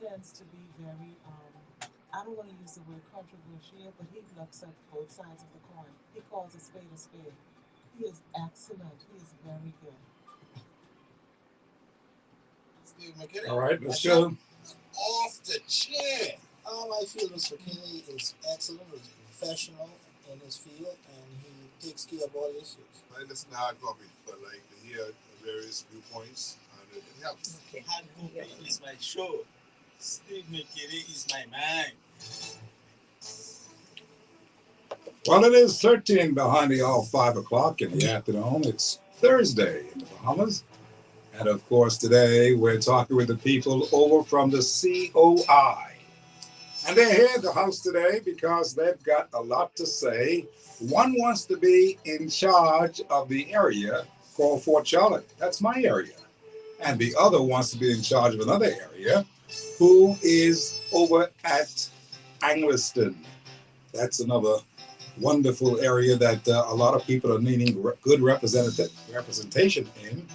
tends to be very, I don't want to use the word controversial, but he looks at both sides of the coin. He calls a spade a spade. He is excellent. He is very good. Steve McKinney. All right, let's go. Off the chair. I feel Mr. McKinney is excellent, is professional in his field, and he takes care of all issues. I listen to hard copy, but like to hear various viewpoints, and it helps. Okay. Hard copy is my show. Steve McKinney is my man. Well, it is 13 behind the hour, 5 o'clock in the afternoon. It's Thursday in the Bahamas. And of course, today we're talking with the people over from the COI. And they're here at the house today because they've got a lot to say. One wants to be in charge of the area called Fort Charlotte. That's my area. And the other wants to be in charge of another area who is over at Englerston. That's another wonderful area that a lot of people are needing good representation in.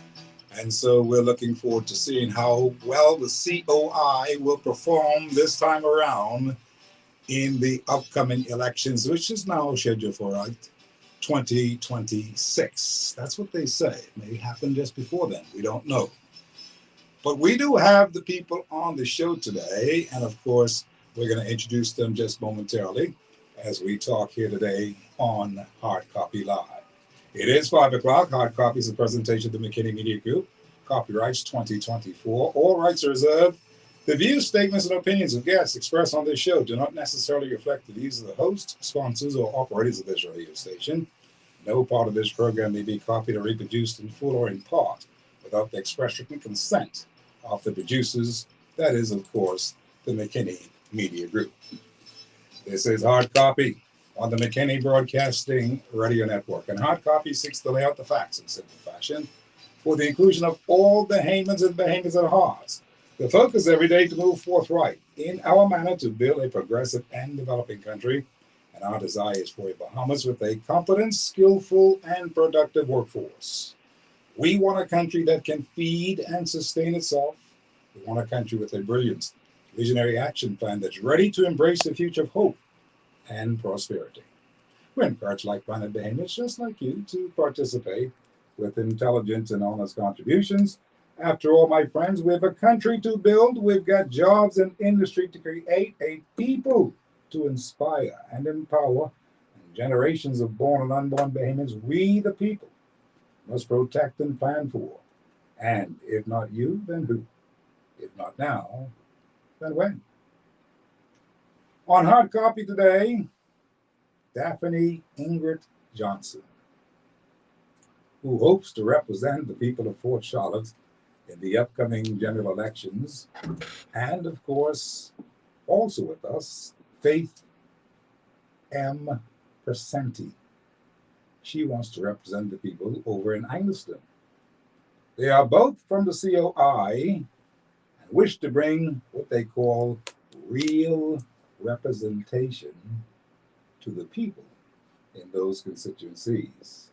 And so we're looking forward to seeing how well the COI will perform this time around in the upcoming elections, which is now scheduled for 2026. That's what they say. It may happen just before then. We don't know. But we do have the people on the show today. And of course, we're going to introduce them just momentarily as we talk here today on Hard Copy Live. It is 5 o'clock. Hard Copy is a presentation of the Mckinney Media Group. Copyrights 2024. All rights are reserved. The views, statements, and opinions of guests expressed on this show do not necessarily reflect the views of the host, sponsors, or operators of this radio station. No part of this program may be copied or reproduced in full or in part without the express written consent of the producers. That is, of course, the Mckinney Media Group. This is Hard Copy on the Mckinney Broadcasting Radio Network. And Hard Copy seeks to lay out the facts in simple fashion for the inclusion of all the Haymans and Bahamians at heart. The focus every day to move forthright in our manner to build a progressive and developing country. And our desire is for a Bahamas with a competent, skillful, and productive workforce. We want a country that can feed and sustain itself. We want a country with a brilliant, visionary action plan that's ready to embrace the future of hope and prosperity. We encourage like-minded Bahamians just like you to participate with intelligent and honest contributions. After all, my friends, we have a country to build. We've got jobs and industry to create, a people to inspire and empower, and generations of born and unborn Bahamians. We, the people, must protect and plan for. And if not you, then who? If not now, then when? On Hard Copy today, Daphney Ingrid Johnson, who hopes to represent the people of Fort Charlotte in the upcoming general elections. And of course, also with us, Faith M. Percentie. She wants to represent the people over in Englerston. They are both from the COI and wish to bring what they call real representation to the people in those constituencies.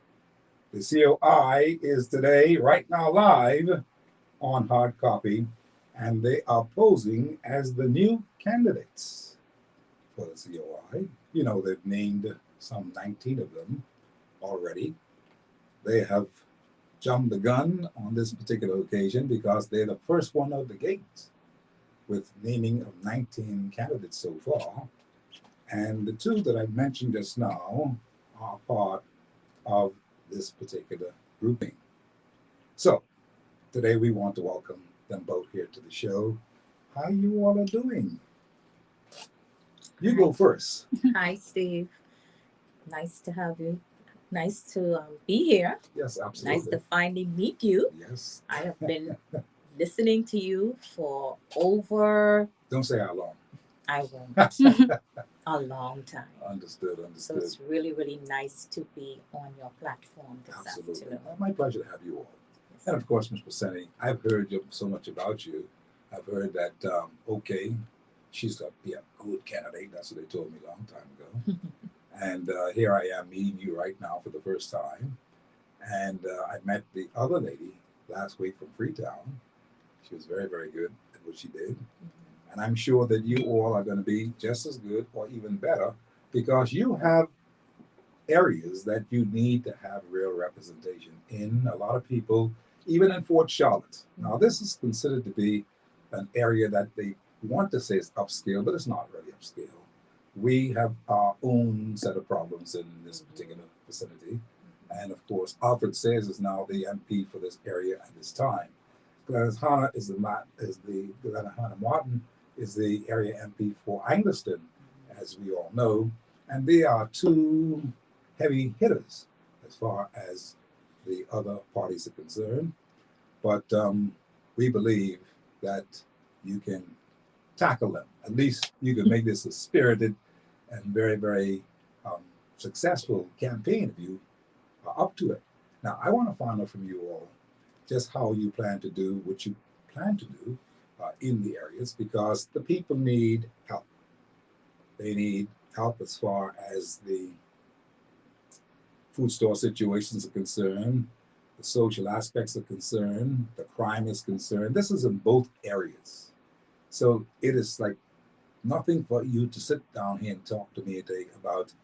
The COI is today, right now, live on Hard Copy, and they are posing as the new candidates for the COI. You know, they've named some 19 of them already. They have jumped the gun on this particular occasion because they're the first one out the gate with naming of 19 candidates so far. And the two that I mentioned just now are part of this particular grouping. So today we want to welcome them both here to the show. How you all are doing? You go first. Hi, Steve. Nice to have you. Nice to be here. Yes, absolutely. Nice to finally meet you. Yes. I have been listening to you for over... Don't say how long. I won't. A long time. Understood. So it's really, really nice to be on your platform this Absolutely. afternoon. My pleasure to have you all. Yes. And of course, Ms. Percentie, I've heard so much about you. I've heard that, she's a good candidate. That's what they told me a long time ago. And here I am meeting you right now for the first time. And I met the other lady last week from Freetown. She was very, very good at what she did. And I'm sure that you all are going to be just as good or even better because you have areas that you need to have real representation in. A lot of people, even in Fort Charlotte. Now, this is considered to be an area that they want to say is upscale, but it's not really upscale. We have our own set of problems in this particular vicinity. And of course, Alfred Sayers is now the MP for this area at this time. Gladys Hanna is Gladys Hanna Martin is the area MP for Englerston, as we all know. And they are two heavy hitters as far as the other parties are concerned. But we believe that you can tackle them. At least you can make this a spirited and very, very successful campaign if you are up to it. Now, I want to find out from you all just how you plan to do what you plan to do in the areas, because the people need help. They need help as far as the food store situations are concerned, the social aspects are concerned, the crime is concerned. This is in both areas. So it is like nothing for you to sit down here and talk to me today about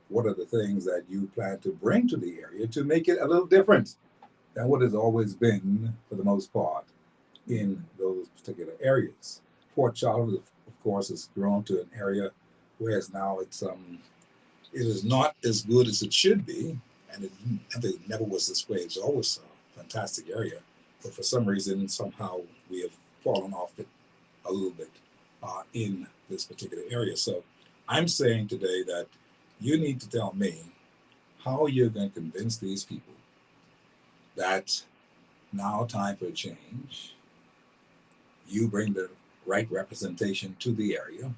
what are the things that you plan to bring to the area to make it a little different than what has always been, for the most part, in those particular areas. Fort Charlotte, of course, has grown to an area whereas now it is not as good as it should be, and it never was this way. It's always a fantastic area, but for some reason, somehow we have fallen off it a little bit in this particular area. So I'm saying today that you need to tell me how you're going to convince these people that now time for a change. You bring the right representation to the area.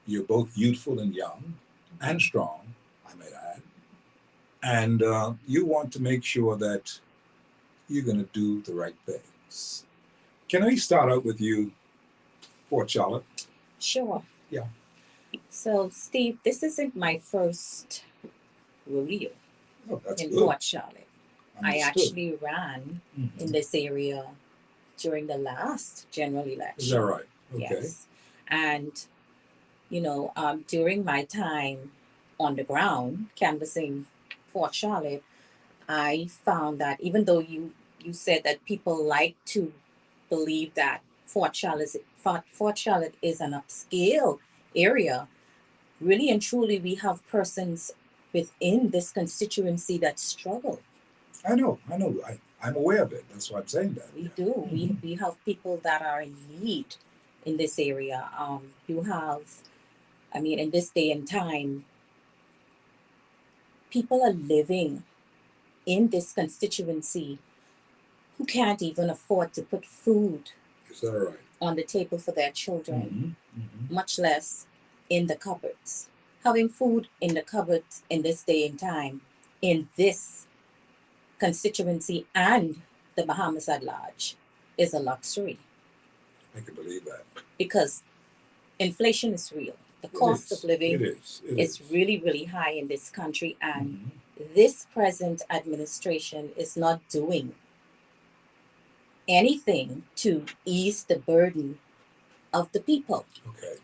You're both youthful and young and strong, I may add. And you want to make sure that you're going to do the right things. Can we start out with you, Fort Charlotte? Sure. Yeah. So, Steve, this isn't my first rodeo in good. Fort Charlotte. I Understood. actually ran in this area during the last general election. Is that right? Okay. Yes. And, during my time on the ground canvassing Fort Charlotte, I found that even though you said that people like to believe that Fort Charlotte is an upscale area, really and truly we have persons within this constituency that struggle. I know. I'm aware of it. That's why I'm saying that. We do. We have people that are in need in this area. In this day and time, people are living in this constituency who can't even afford to put food Is that right? on the table for their children, much less in the cupboards. Having food in the cupboards in this day and time, in this constituency and the Bahamas at large, is a luxury. I can believe that. Because inflation is real. The cost of living is really, really high in this country, and this present administration is not doing anything to ease the burden of the people. Okay.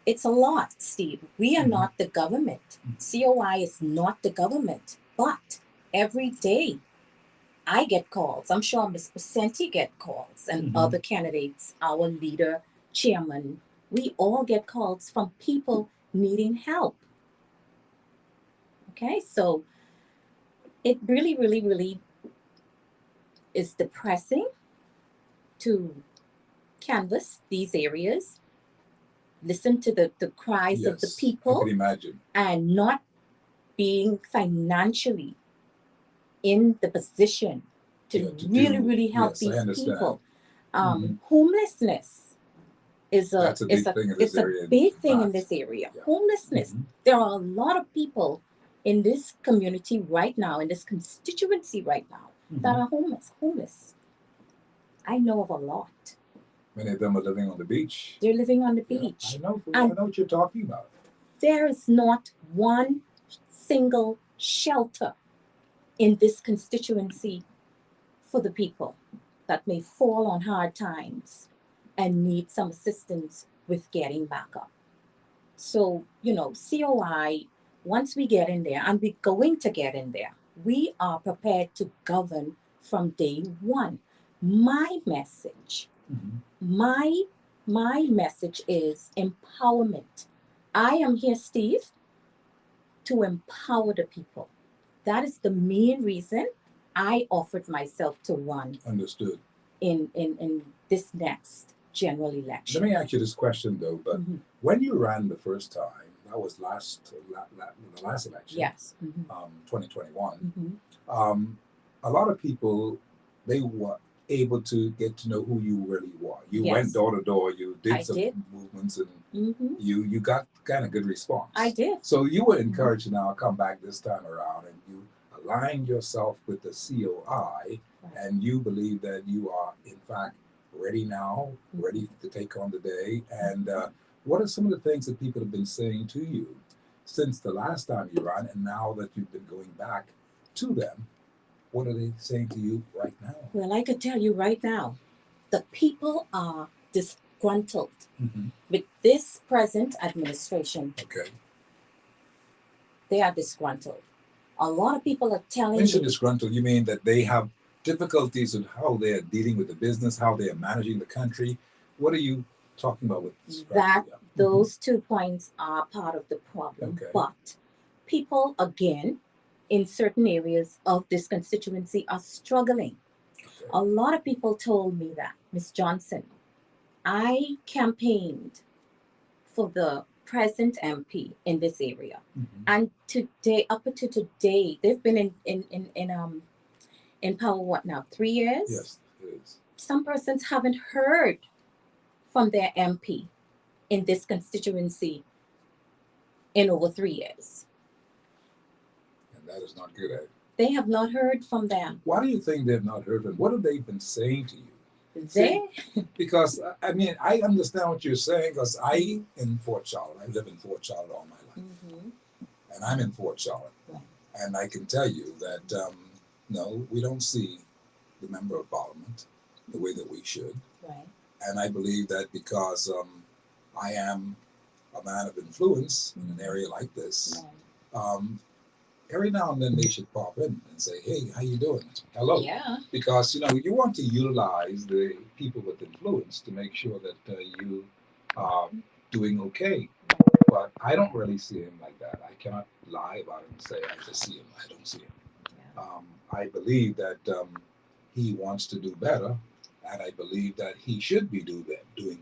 It's a lot, Steve. We are not the government. COI is not the government. But every day I get calls. I'm sure Ms. Percentie get calls, and other candidates, our leader, chairman, we all get calls from people needing help. Okay, so it really, really, really is depressing to canvass these areas, listen to the cries of the people, I can imagine, and not being financially in the position to really help these people. Homelessness is a big thing in this area. Yeah. Homelessness. There are a lot of people in this community right now, in this constituency right now, that are homeless. I know of a lot. Many of them are living on the beach. They're living on the beach. I know what you're talking about. There is not one single shelter in this constituency for the people that may fall on hard times. and need some assistance with getting back up. So, COI, once we get in there, and we're going to get in there, we are prepared to govern from day one. My message, my message is empowerment. I am here, Steve, to empower the people. That is the main reason I offered myself to run. Understood. In this next general election. Let me ask you this question though, but when you ran the first time, that was the last election. Yes. 2021. A lot of people, they were able to get to know who you really were. You went door to door. You did some movements, and you got kind of good response. I did. So you were encouraged to now come back this time around, and you aligned yourself with the COI, and you believe that you are in fact ready now, ready to take on the day. And what are some of the things that people have been saying to you since the last time you ran, and now that you've been going back to them? What are they saying to you right now? Well, I could tell you right now, the people are disgruntled with this present administration. Okay. They are disgruntled. A lot of people are telling When you say disgruntled, you mean that they have difficulties in how they are dealing with the business, how they are managing the country? What are you talking about with that? Those 2 points are part of the problem. Okay. But people, again, in certain areas of this constituency are struggling. Okay. A lot of people told me that, Ms. Johnson, I campaigned for the present MP in this area. And today, up to today, they've been in power, what now, 3 years? Yes, it is. Some persons haven't heard from their MP in this constituency in over 3 years. And that is not good, eh? They have not heard from them. Why do you think they've not heard from them? What have they been saying to you? Because, I mean, I understand what you're saying, because I in Fort Charlotte, I live in Fort Charlotte all my life. And I'm in Fort Charlotte. Right. And I can tell you that, no, we don't see the member of parliament the way that we should. Right. And I believe that because I am a man of influence in an area like this, every now and then they should pop in and say, hey, how you doing? Hello. Yeah. Because, you want to utilize the people with influence to make sure that you are doing okay. But I don't really see him like that. I cannot lie about him and say I just see him. I don't see him. Yeah. I believe that he wants to do better, and I believe that he should be doing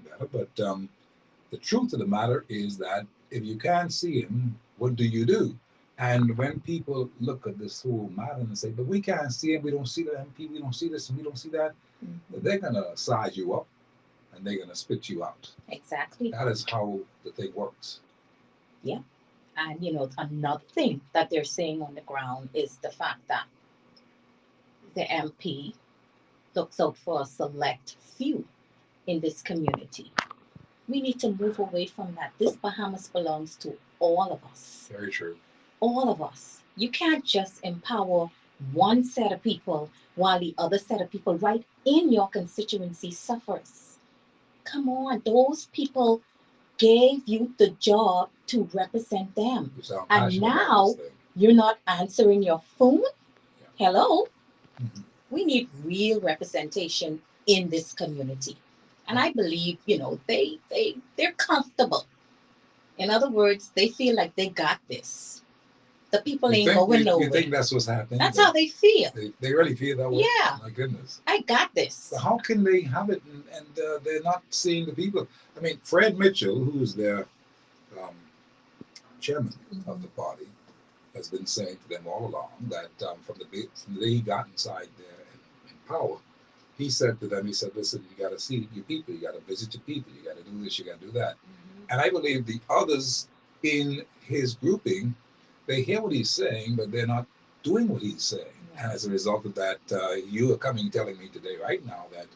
better. But the truth of the matter is that if you can't see him, what do you do? And when people look at this whole matter and say, but we can't see him, we don't see the MP, we don't see this, and we don't see that, they're going to size you up and they're going to spit you out. Exactly. That is how the thing works. Yeah. And, another thing that they're saying on the ground is the fact that the MP looks out for a select few in this community. We need to move away from that. This Bahamas belongs to all of us. Very true. All of us. You can't just empower one set of people while the other set of people right in your constituency suffers. Come on, those people gave you the job to represent them. And now you're not answering your phone? Yeah. Hello? We need real representation in this community. And I believe, they're comfortable. In other words, they feel like they got this. The people ain't going nowhere. You think that's what's happening? That's how they feel. They really feel that way? Yeah. My goodness. I got this. So how can they have it and they're not seeing the people? I mean, Fred Mitchell, who's their chairman of the party, has been saying to them all along that from the day he got inside there in power, he said to them, listen, you got to see your people, you got to visit your people, you got to do this, you got to do that. And I believe the others in his grouping, they hear what he's saying, but they're not doing what he's saying. And as a result of that, you are coming telling me today, right now, that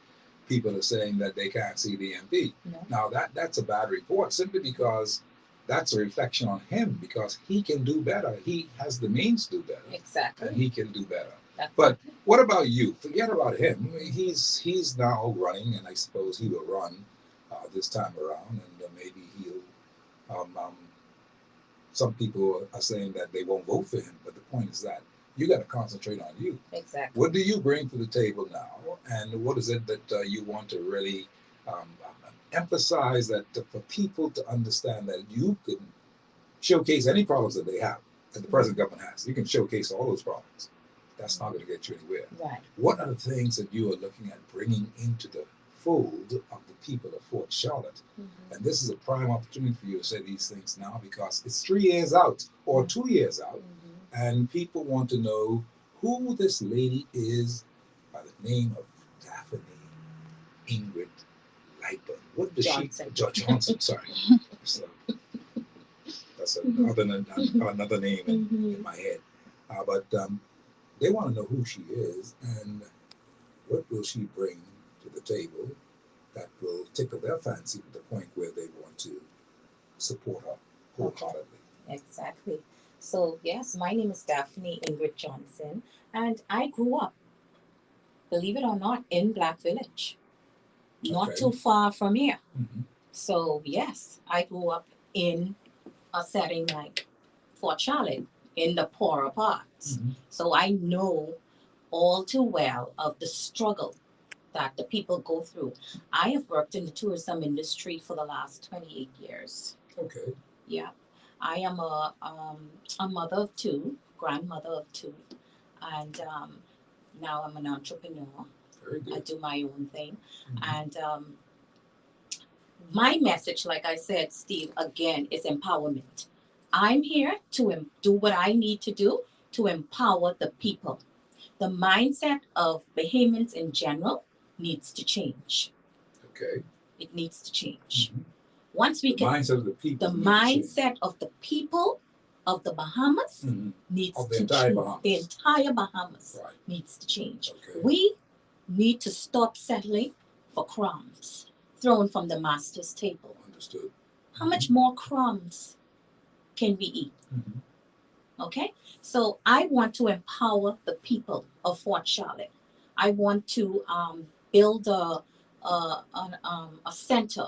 people are saying that they can't see the MP. No. Now, that's a bad report, simply because that's a reflection on him, because he can do better. He has the means to do better. Exactly. And he can do better. But what about you? Forget about him. He's now running, and I suppose he will run this time around, and maybe he'll. Some people are saying that they won't vote for him, but the point is that you got to concentrate on you. Exactly. What do you bring to the table now, and what is it that you want to really emphasize that for people to understand that you can showcase any problems that they have, that the present government has. You can showcase all those problems. That's not going to get you anywhere. Right. What are the things that you are looking at bringing into the fold of the people of Fort Charlotte? And this is a prime opportunity for you to say these things now, because it's 3 years out or 2 years out, and people want to know who this lady is by the name of Daphney Ingrid Lightburn. What does Johnson. Johnson, sorry. So, that's another name in my head. But they want to know who she is and what will she bring to the table that will tickle their fancy to the point where they want to support her wholeheartedly. Exactly. So, yes, my name is Daphney Ingrid Johnson, and I grew up, believe it or not, in Black Village, not too far from here. So, yes, I grew up in a setting like Fort Charlotte, in the poorer parts. So I know all too well of the struggle that the people go through. I have worked in the tourism industry for the last 28 years. Okay. Yeah. I am a mother of two, grandmother of two, and now I'm an entrepreneur. Very good. I do my own thing. And my message, like I said, Steve, again, is empowerment. I'm here to do what I need to do to empower the people. The mindset of Bahamians in general needs to change. Okay. It needs to change. Once we the mindset of the people. The mindset of the people of the Bahamas needs to change. The entire Bahamas needs to change. Okay. We need to stop settling for crumbs thrown from the master's table. Understood. How much more crumbs can we eat? Okay, so I want to empower the people of Fort Charlotte. I want to build a center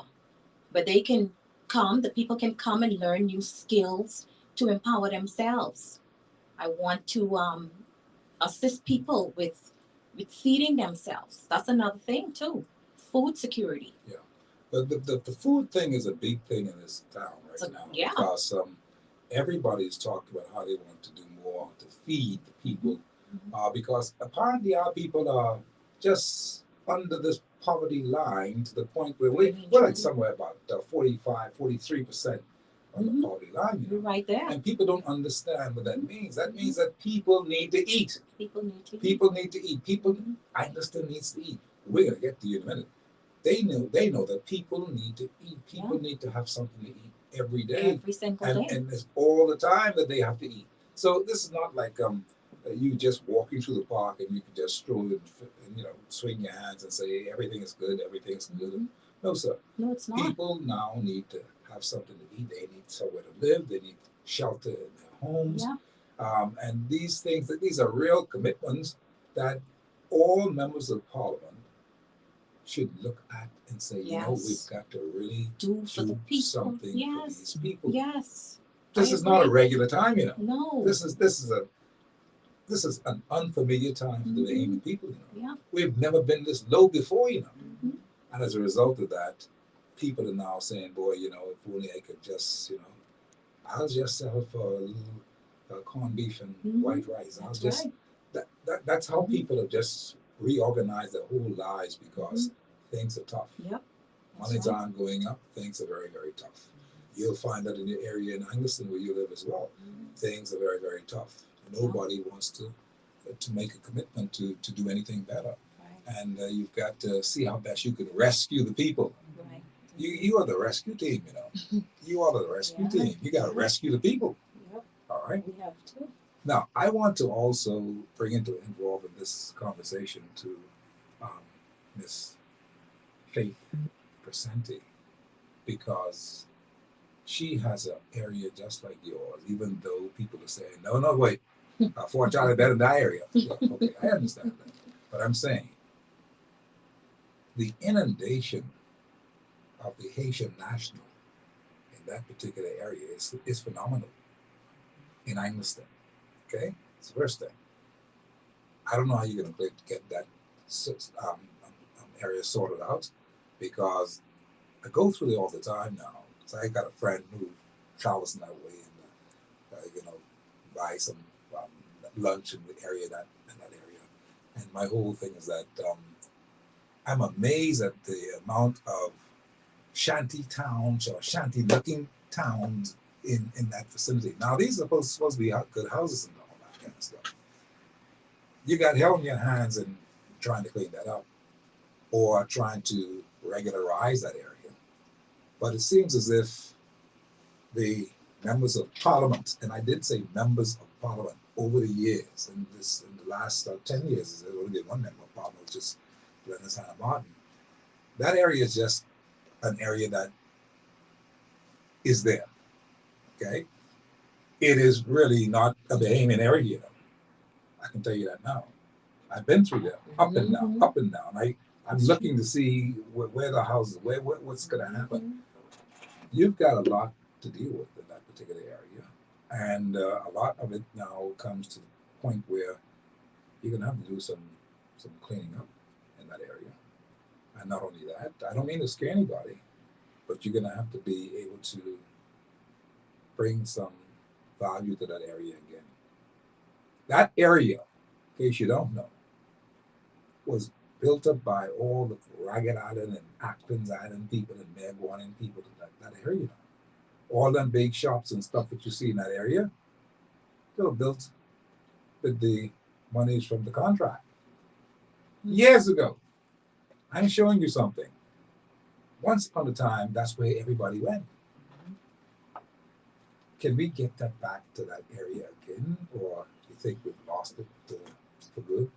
where they can come, the people can come and learn new skills to empower themselves. I want to assist people with feeding themselves. That's another thing too. Food security. Yeah, the food thing is a big thing in this town now. Yeah. Because everybody's talking about how they want to do more to feed the people. Because apparently our people are just under this poverty line to the point where we're like somewhere about 43% on the poverty line. You're right there. And people don't understand what that means. That means that people need to eat. People need to eat. People, I understand, needs to eat. We're going to get to you in a minute. They know that people need to eat. People need to have something to eat every day. Every single day. And it's all the time that they have to eat. So this is not like you just walking through the park and you can just stroll and swing your hands and say everything is good, everything's good. No, sir. No, it's not. People now need to have something to eat. They need somewhere to live. They need shelter in their homes. Yeah. And these are real commitments that all members of Parliament should look at and say, we've got to really do something for these people. Yes. This is not a regular time, No. This is an unfamiliar time for the Bahamian people, Yeah. We've never been this low before, And as a result of that, people are now saying, boy, if only I could just, I'll just sell for a little corned beef and white rice. That's how people have just reorganized their whole lives because things are tough. Yep. Money's aren't going up. Things are very, very tough. You'll find that in the area in Englerston where you live as well. Things are very, very tough. Nobody wants to make a commitment to do anything better. Right. And you've got to see how best you can rescue the people. Right. You are the rescue team, You are the rescue team. You got to rescue the people. Yep. All right? We have to. Now, I want to also involve in this conversation to Miss Faith Percentie, because she has an area just like yours, even though people are saying, no, wait, Fort Charlotte better than that area. Well, okay, I understand that. But I'm saying the inundation of the Haitian national in that particular area is phenomenal in Englerston. Okay, it's the first thing. I don't know how you're going to get that area sorted out, because I go through there all the time now. So I got a friend who travels in that way, and buy some lunch in the area in that area. And my whole thing is that I'm amazed at the amount of shanty towns or shanty-looking towns in that vicinity. Now these are supposed to be good houses and all that kind of stuff. You got hell in your hands in trying to clean that up or trying to regularize that area. But it seems as if the members of parliament, and I did say members of parliament over the years, in the last 10 years, there's only been one member of parliament, which is Glennis Hannah Martin. That area is just an area that is there. Okay? It is really not a Bahamian area. I can tell you that now. I've been through there, up and down, up and down. I'm looking to see where the houses, what's going to happen. You've got a lot to deal with in that particular area, and a lot of it now comes to the point where you're going to have to do some cleaning up in that area. And not only that, I don't mean to scare anybody, but you're going to have to be able to bring some value to that area again. That area, in case you don't know, was built up by all the Ragged Island and Atkins Island people and Meguanan people in that area. All them big shops and stuff that you see in that area, they were built with the monies from the contract. Years ago. I'm showing you something. Once upon a time, that's where everybody went. Can we get that back to that area again? Or do you think we've lost it for good?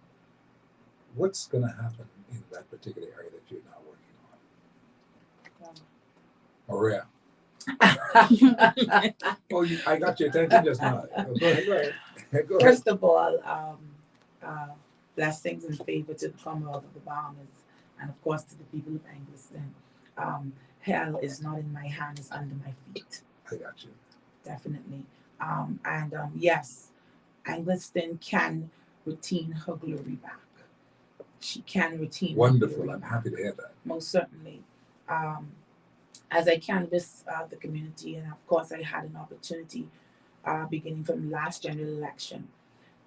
What's going to happen in that particular area that you're now working on? Maria. I got your attention just now. Go ahead. First of all, blessings and favor to the Commonwealth of the Bahamas, and of course to the people of Englerston. Hell is not in my hand, it's under my feet. I got you. Definitely. Yes, Englerston can retain her glory back. She can retain wonderful. I'm happy to hear that. Most certainly. As I canvass the community, and of course I had an opportunity beginning from last general election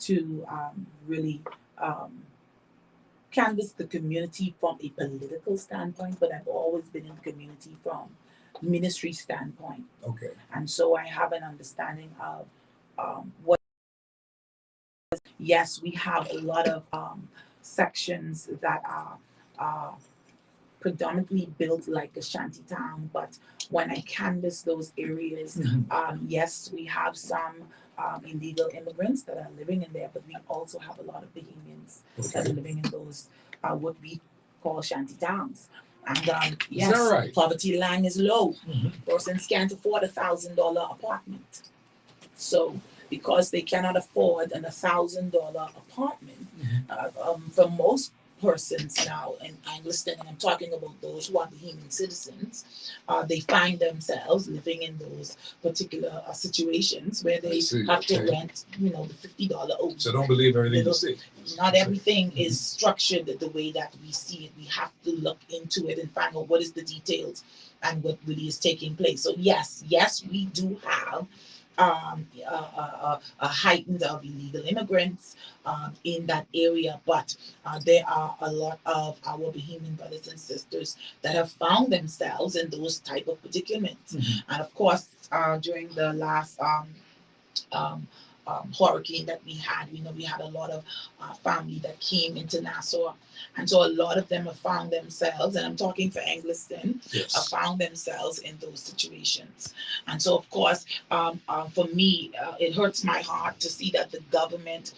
to really canvass the community from a political standpoint, but I've always been in the community from ministry standpoint. Okay. And so I have an understanding of what. Yes, we have a lot of sections that are predominantly built like a shanty town, but when I canvass those areas, yes, we have some illegal immigrants that are living in there, but we also have a lot of Bahamians that are living in those what we call shanty towns. And yes, right? Poverty line is low. Persons can't afford $1,000 apartment. So because they cannot afford an $1,000 apartment, for most persons now in Englerston, and I'm talking about those who are Bahamian citizens, they find themselves living in those particular situations where they have to rent, the $50. So don't believe everything you see. Not everything is structured the way that we see it. We have to look into it and find out what is the details and what really is taking place. So yes, we do have a heightened of illegal immigrants in that area, but there are a lot of our Bahamian brothers and sisters that have found themselves in those type of predicaments. And of course, during the last hurricane that we had, we had a lot of family that came into Nassau, and so a lot of them have found themselves, and I'm talking for Englerston, have found themselves in those situations. And so of course, for me, it hurts my heart to see that the government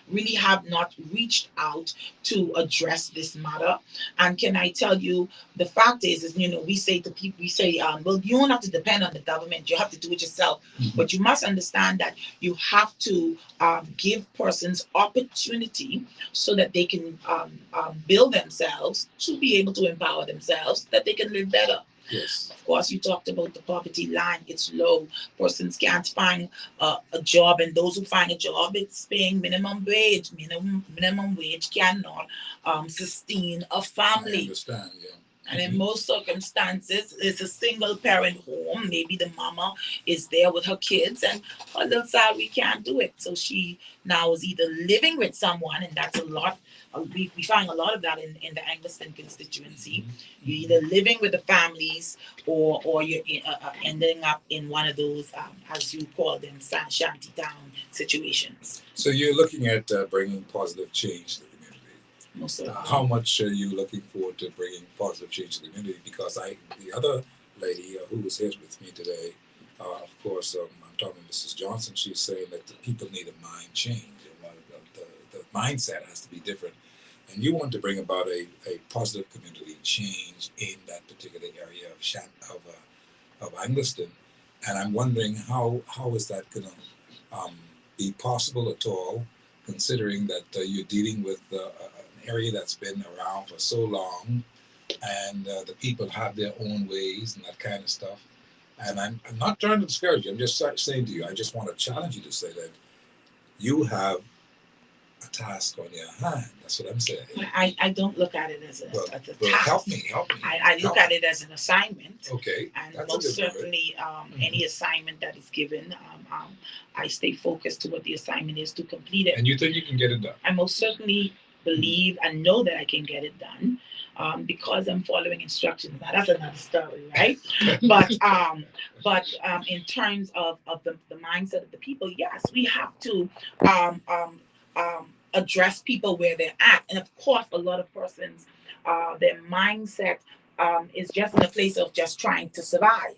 really have not reached out to address this matter. And can I tell you, the fact is we say to people, well, you don't have to depend on the government, you have to do it yourself. But you must understand that You have to give persons opportunity so that they can build themselves to be able to empower themselves, so that they can live better. Yes. Of course, you talked about the poverty line. It's low. Persons can't find a job, and those who find a job, it's paying minimum wage. Minimum wage cannot sustain a family. I understand, yeah. And in most circumstances, it's a single parent home. Maybe the mama is there with her kids, and her little salary can't do it. So she now is either living with someone, and that's a lot. We find a lot of that in the Englerston constituency. You're either living with the families, or you're ending up in one of those, as you call them, shanty town situations. So you're looking at bringing positive change to the community. Most certainly. How much are you looking forward to bringing positive change to the community? Because the other lady who was here with me today, of course, I'm talking to Mrs. Johnson. She's saying that the people need a mind change. The mindset has to be different. And you want to bring about a positive community change in that particular area of Englerston. And I'm wondering how is that going to be possible at all, considering that you're dealing with an area that's been around for so long, and the people have their own ways and that kind of stuff. And I'm not trying to discourage you. I'm just saying to you, I just want to challenge you to say that you have a task on your hand. That's what I'm saying. I don't look at it as a task. Help me. I look at it as an assignment. Okay. And most certainly, any assignment that is given, I stay focused to what the assignment is to complete it. And you think you can get it done? I most certainly believe and know that I can get it done, because I'm following instructions. Now that's another story, right? but in terms of the mindset of the people, yes, we have to address people where they're at. And of course, a lot of persons, their mindset is just in a place of just trying to survive.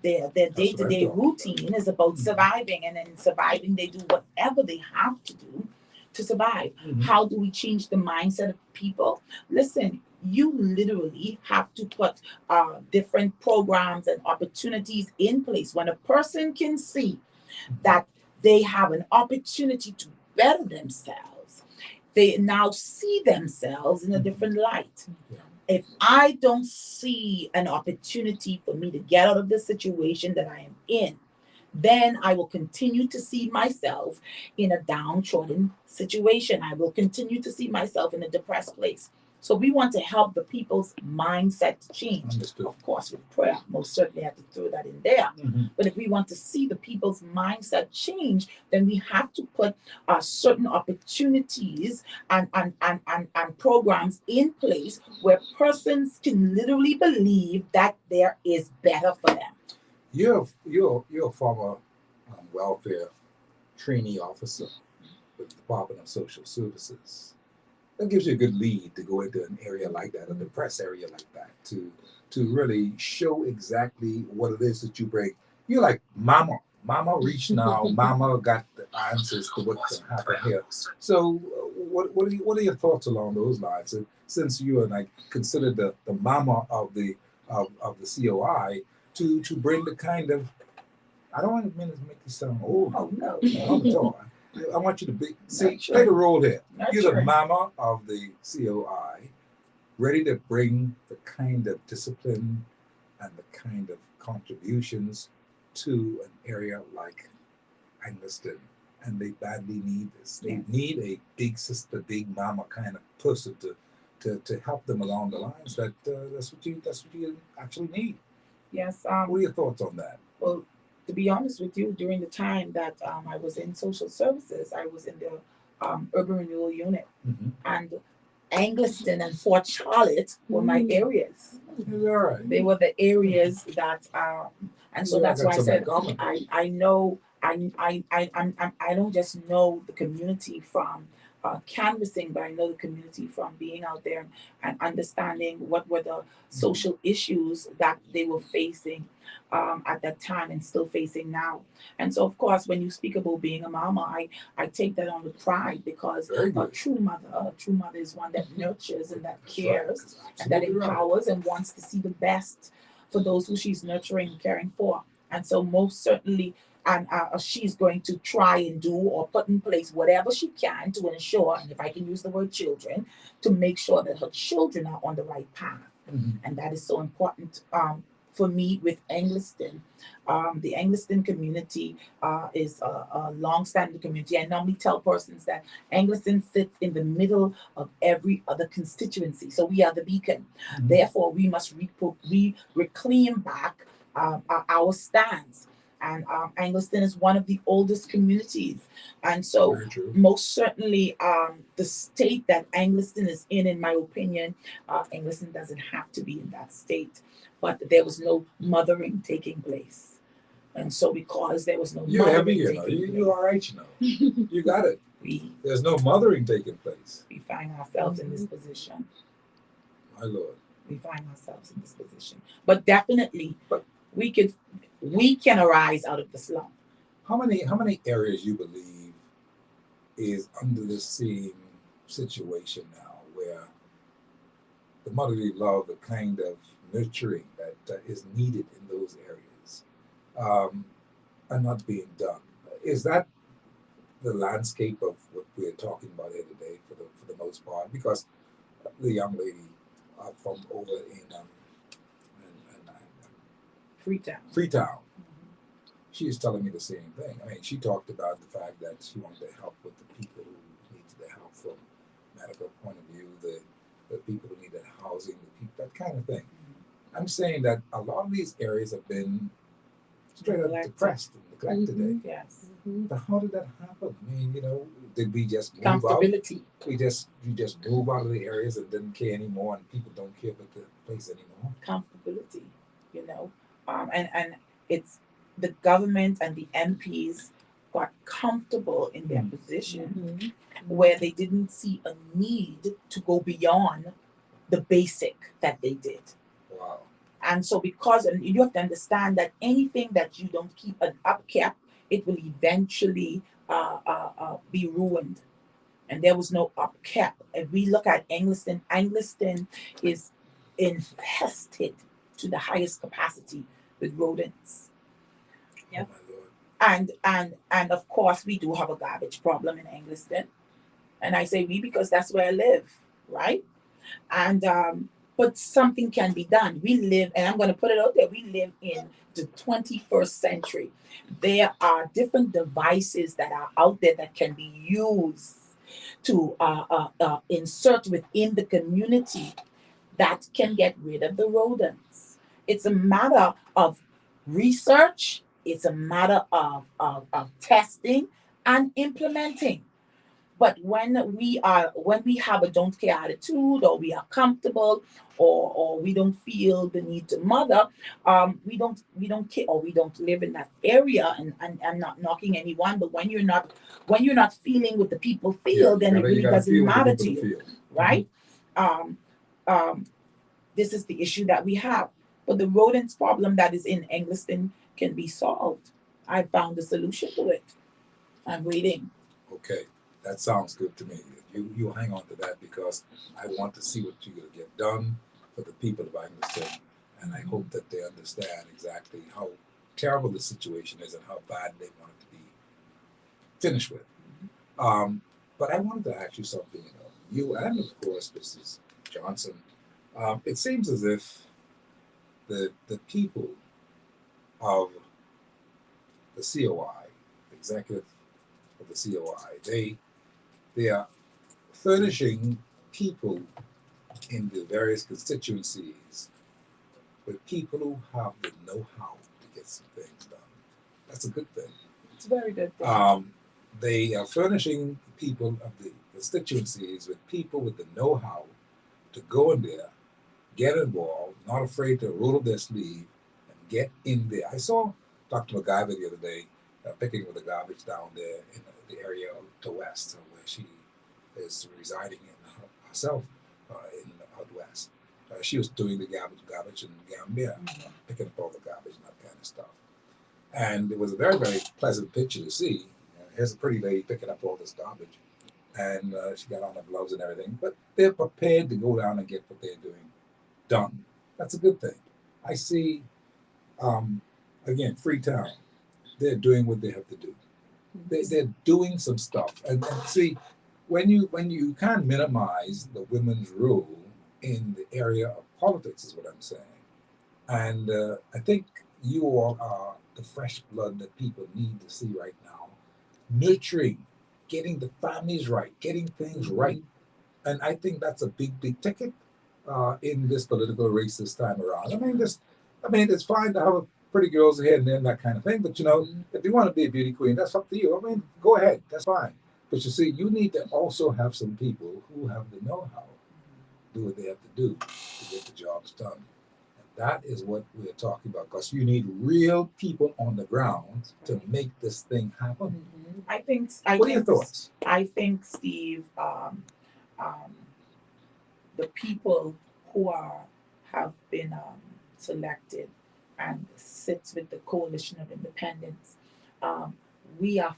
Their day-to-day routine is about surviving, and in surviving, they do whatever they have to do to survive. How do we change the mindset of people? Listen, you literally have to put different programs and opportunities in place. When a person can see that they have an opportunity to better themselves, they now see themselves in a different light. If I don't see an opportunity for me to get out of the situation that I am in, then I will continue to see myself in a downtrodden situation. I will continue to see myself in a depressed place. So we want to help the people's mindset to change. Understood. Of course, with prayer, most certainly have to throw that in there. But if we want to see the people's mindset change, then we have to put certain opportunities and programs in place where persons can literally believe that there is better for them. You're a former welfare trainee officer with the Department of Social Services. That gives you a good lead to go into an area like that, a depressed area like that, to really show exactly what it is that you bring. You're like Mama. Mama reached now. Mama got the answers to what's going to happen here. So, what are your thoughts along those lines? And since you are like considered the Mama of the COI, to bring the kind of, I don't want to make you sound old. Oh no, not at all. I want you to play the role here. You're the Mama of the COI, ready to bring the kind of discipline and the kind of contributions to an area like Englerston. And they badly need this. They need a big sister, big mama kind of person to help them along the lines. That's what you actually need. Yes. What are your thoughts on that? Well, to be honest with you, during the time that I was in social services, I was in the urban renewal unit, and Englerston and Fort Charlotte were my areas. Right. They were the areas that, and so that's why I said I know I don't just know the community from canvassing, but I know the community from being out there and understanding what were the social issues that they were facing at that time and still facing now. And so, of course, when you speak about being a mama, I take that on with pride, because a true mother is one that nurtures and that cares and that empowers and wants to see the best for those who she's nurturing and caring for. And so most certainly and she's going to try and do or put in place whatever she can to ensure, and if I can use the word children, to make sure that her children are on the right path. And that is so important for me with Englerston. The Englerston community is a long-standing community. I normally tell persons that Englerston sits in the middle of every other constituency. So we are the beacon. Therefore, we must reclaim back our stands. And Englerston is one of the oldest communities. And so most certainly the state that Englerston is in my opinion, Englerston doesn't have to be in that state. But there was no mothering taking place. And so because there was no You're mothering heavy, taking place. You're all right, You got it. There's no mothering taking place. We find ourselves in this position. My Lord. We find ourselves in this position. But definitely, we can arise out of the slump. How many areas you believe is under the same situation now, where the motherly love, the kind of nurturing that is needed in those areas, are not being done? Is that the landscape of what we're talking about here today, for the most part? Because the young lady from over in Freetown, she is telling me the same thing. I mean, she talked about the fact that she wanted to help with the people who needed the help from medical point of view, the people who needed housing, that kind of thing. I'm saying that a lot of these areas have been straight up depressed and neglected. Yes. But how did that happen? I mean, did we just move Comfortability. out? You just move out of the areas and didn't care anymore, and people don't care about the place anymore. Comfortability, and it's the government and the MPs got comfortable in their position where they didn't see a need to go beyond the basic that they did. Wow. And so and you have to understand that anything that you don't keep an upkept, it will eventually be ruined. And there was no upkept. If we look at Englerston is infested to the highest capacity with rodents. Yep. Oh my Lord. And of course we do have a garbage problem in Englerston. And I say we because that's where I live, right? And but something can be done. We live, and I'm going to put it out there, we live in the 21st century. There are different devices that are out there that can be used to insert within the community that can get rid of the rodents. It's a matter of research. It's a matter of testing and implementing. But when we have a don't care attitude, or we are comfortable, or we don't feel the need to mother, we don't care, or we don't live in that area. And I'm not knocking anyone, but when you're not feeling what the people feel, then it really doesn't matter to you, right? This is the issue that we have. But the rodents problem that is in Englerston can be solved. I found a solution to it. I'm waiting. Okay. That sounds good to me. You hang on to that, because I want to see what you're going to get done for the people of Englerston, and I hope that they understand exactly how terrible the situation is and how bad they want it to be finished with. But I wanted to ask you something. You and of course Mrs. Johnson. It seems as if the people of the COI, the executive of the COI, they are furnishing people in the various constituencies with people who have the know-how to get some things done. That's a good thing. It's a very good thing. They are furnishing people of the constituencies with people with the know-how to go in there, get involved, not afraid to roll up their sleeve and get in there. I saw Dr. McGyver the other day picking up the garbage down there in the area of the West, where she is residing in herself in out West. She was doing the garbage in Gambia, picking up all the garbage and that kind of stuff. And it was a very, very pleasant picture to see. Here's a pretty lady picking up all this garbage, and she got on her gloves and everything, but they're prepared to go down and get what they're doing done. That's a good thing. I see, again, Freetown. they're doing what they have to do. They're doing some stuff. And see, when you can't minimize the women's role in the area of politics, is what I'm saying. And I think you all are the fresh blood that people need to see right now. Nurturing, getting the families right, getting things right. And I think that's a big ticket in this political race this time around. I mean, it's fine to have pretty girls here and there and that kind of thing, but if you want to be a beauty queen, that's up to you. I mean, go ahead, that's fine. But you see, you need to also have some people who have the know-how, do what they have to do to get the jobs done. And that is what we're talking about, because you need real people on the ground to make this thing happen. What are your thoughts? I think, Steve, the people who have been selected and sits with the Coalition of Independence, we are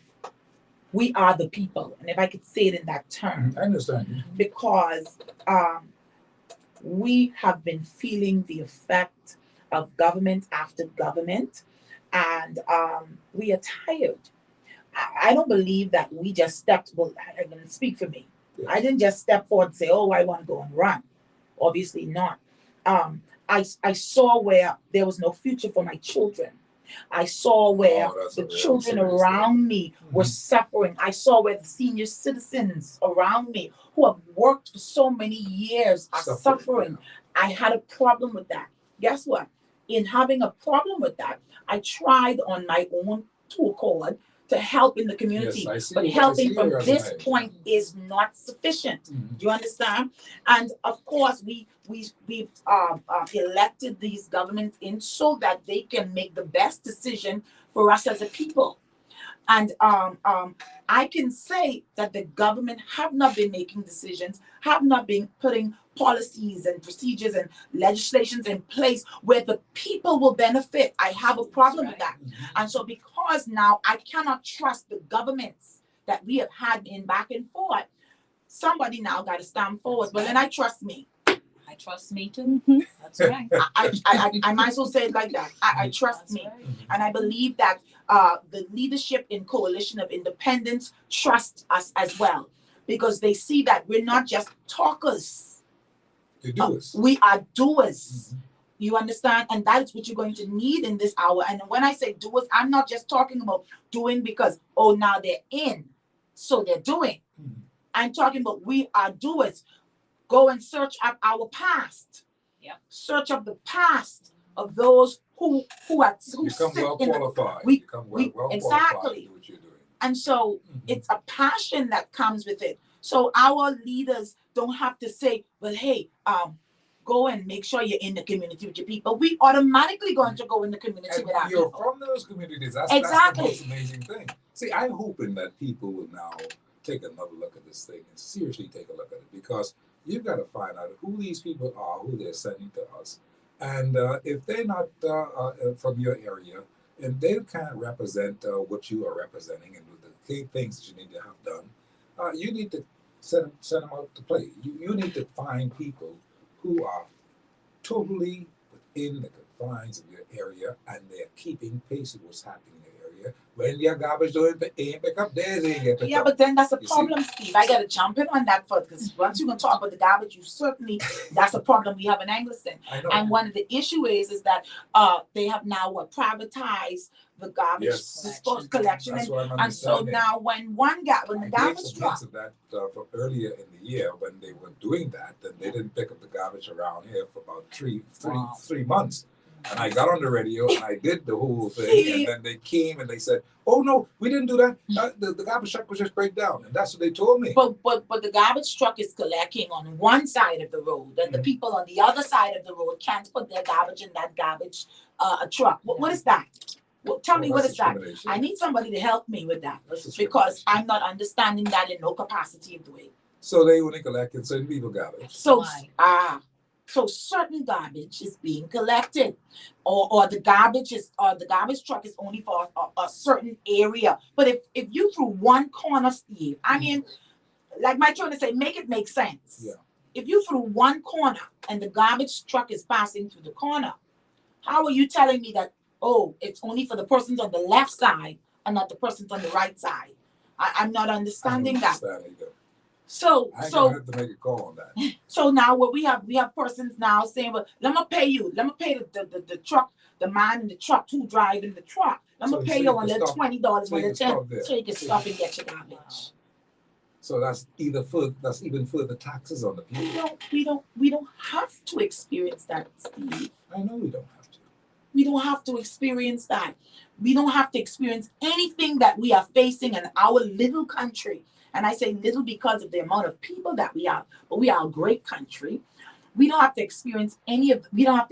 the people, and if I could say it in that term, I understand. because we have been feeling the effect of government after government, and we are tired. I don't believe that we just stepped. Well, I'm going to speak for me. Yeah. I didn't just step forward and say, "Oh, I want to go and run." Obviously not. I saw where there was no future for my children. I saw where the children around me were suffering. I saw where the senior citizens around me who have worked for so many years are suffering. Yeah. I had a problem with that. Guess what? In having a problem with that, I tried on my own to accord to help in the community. Yes, but helping from this point is not sufficient. Do you understand? And of course, we've elected these governments in so that they can make the best decision for us as a people. And I can say that the government have not been making decisions, have not been putting policies and procedures and legislations in place where the people will benefit. I have a problem with that. And so because now I cannot trust the governments that we have had in back and forth, somebody now got to stand forward. Well, then I trust me. I trust me too. That's right. I might as well say it like that. I trust me. Right. And I believe that the leadership in Coalition of Independence trust us as well, because they see that we're not just talkers. You're doers. We are doers. You understand? And that is what you're going to need in this hour. And when I say doers, I'm not just talking about doing because, oh, now they're in, so they're doing. I'm talking about we are doers. Go and search up our past. Yep. Search up the past of those who become well qualified. Exactly. To do what you're doing. And so it's a passion that comes with it. So our leaders don't have to say, well, hey, go and make sure you're in the community with your people. We automatically going to go in the community with our you're people. from those communities. That's Exactly. the most amazing thing. See, I'm hoping that people will now take another look at this thing and seriously take a look at it, because you've got to find out who these people are, who they're sending to us. And if they're not from your area and they can't represent what you are representing and the key things that you need to have done, you need to send them out to play. You need to find people who are totally within the confines of your area and they're keeping pace with what's happening in your area. When your garbage don't ain't pick up, theirs ain't get picked up. But then that's a problem, Steve. I got to jump in on that first, because once you're going to talk about the garbage, that's a problem we have in Englerston. And one of the issue is that they have now privatized the garbage disposal collection. And so now when the garbage truck. Of that from earlier in the year when they were doing that, then they didn't pick up the garbage around here for about three months. And I got on the radio and I did the whole thing, and then they came and they said, "Oh no, we didn't do that. The garbage truck was just break down," and that's what they told me. But the garbage truck is collecting on one side of the road, and the people on the other side of the road can't put their garbage in that garbage truck. What is that? Well, tell me, what is that? I need somebody to help me with that, because I'm not understanding that in no capacity of the way. So they only collected certain people garbage. So certain garbage is being collected, or the garbage truck is only for a certain area. But if you through one corner, Steve, I mean, like my children say, make it make sense. Yeah. If you through one corner and the garbage truck is passing through the corner, how are you telling me that, oh, it's only for the persons on the left side and not the persons on the right side. I'm not understanding that. So I have to make a call on that. So now what we have persons now saying, well, let me pay you. Let me pay the truck, the man in the truck who driving the truck. Let me pay you on the $20, on the 10, so you can stop and get your garbage. So that's even further taxes on the people. We don't have to experience that, Steve. I know we don't have to. We don't have to experience that. We don't have to experience anything that we are facing in our little country. And I say little because of the amount of people that we have, but we are a great country. We don't have to experience we don't have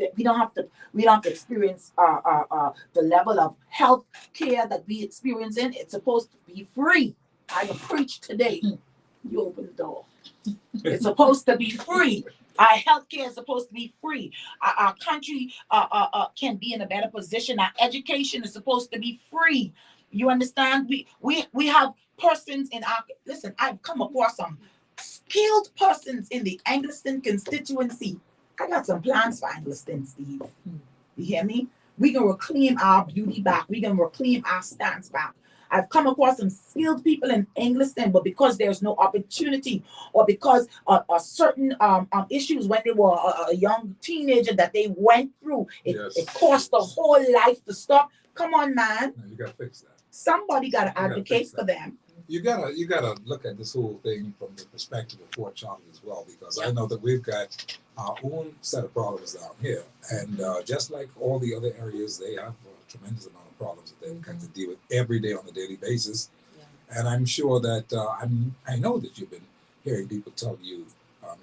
to experience the level of health care that we experience in. It's supposed to be free. I will preach today. You open the door. It's supposed to be free. Our health care is supposed to be free. Our country can be in a better position. Our education is supposed to be free. You understand? We have persons in our, listen, I've come across some skilled persons in the Englerston constituency. I got some plans for Englerston, Steve. You hear me? We can reclaim our beauty back. We can reclaim our stance back. I've come across some skilled people in Englerston, but because there's no opportunity, or because certain issues when they were a young teenager that they went through, it cost the whole life to stop. Come on, man. No, you got to fix that. Somebody got to advocate for them. You gotta look at this whole thing from the perspective of Fort Charlotte as well, because I know that we've got our own set of problems down here, and just like all the other areas, they have a tremendous amount of problems that they've got to deal with every day on a daily basis. And I'm sure that I know that you've been hearing people tell you,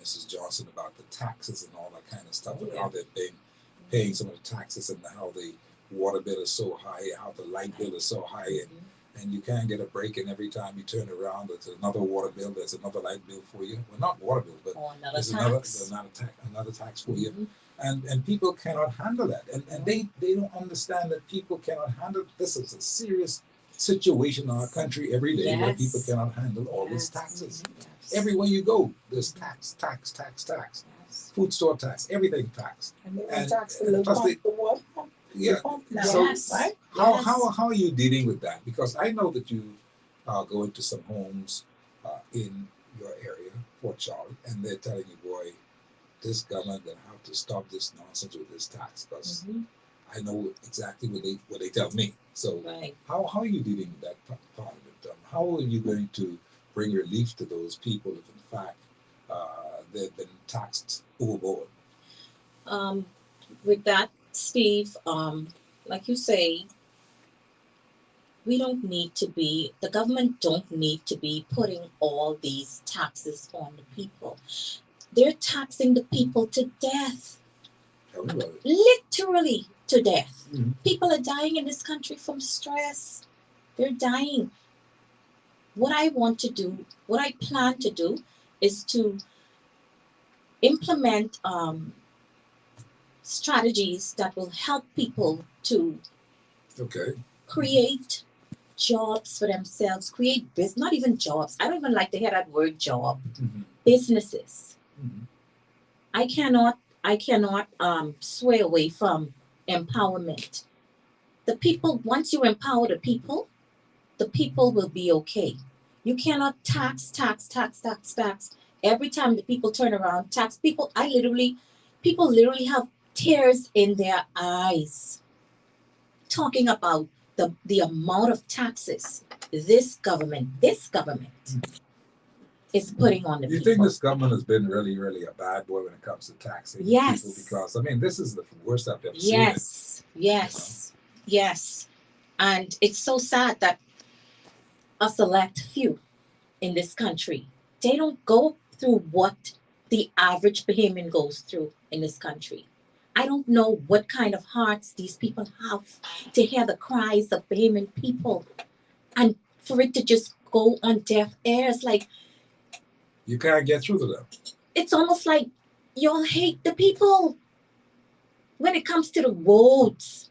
Mrs. Johnson, about the taxes and all that kind of stuff, and how they've been paying some of the taxes, and how the water bill is so high, how the light bill is so high, and you can't get a break, and every time you turn around, there's another water bill, there's another light bill for you. Well, not water bill, but there's another tax for you. And people cannot handle that. And they don't understand that people cannot handle. This is a serious situation in our country every day where people cannot handle all these taxes. Everywhere you go, there's tax. Food store tax, everything tax. And plus the water pump. Right? How are you dealing with that? Because I know that you go into some homes in your area, Fort Charlotte, and they're telling you, boy, this government gonna have to stop this nonsense with this tax, because I know exactly what they tell me. So how are you dealing with that part of it? How are you going to bring relief to those people if in fact they've been taxed overboard? With that, Steve, like you say, the government don't need to be putting all these taxes on the people. They're taxing the people to death. Literally to death. People are dying in this country from stress. They're dying. What I plan to do is to implement strategies that will help people to create jobs for themselves, create business, not even jobs. I don't even like to hear that word job. Businesses. I cannot sway away from empowerment. The people, once you empower the people will be okay. You cannot tax. Every time the people turn around, tax people. People literally have tears in their eyes talking about the amount of taxes this government is putting on the people. You think this government has been really, really a bad boy when it comes to taxing people? Because, I mean, this is the worst I've ever seen. Yes. And it's so sad that a select few in this country, they don't go through what the average Bahamian goes through in this country. I don't know what kind of hearts these people have to hear the cries of Bahamian people, and for it to just go on deaf ears. Like, you can't get through to them. It's almost like y'all hate the people. When it comes to the roads,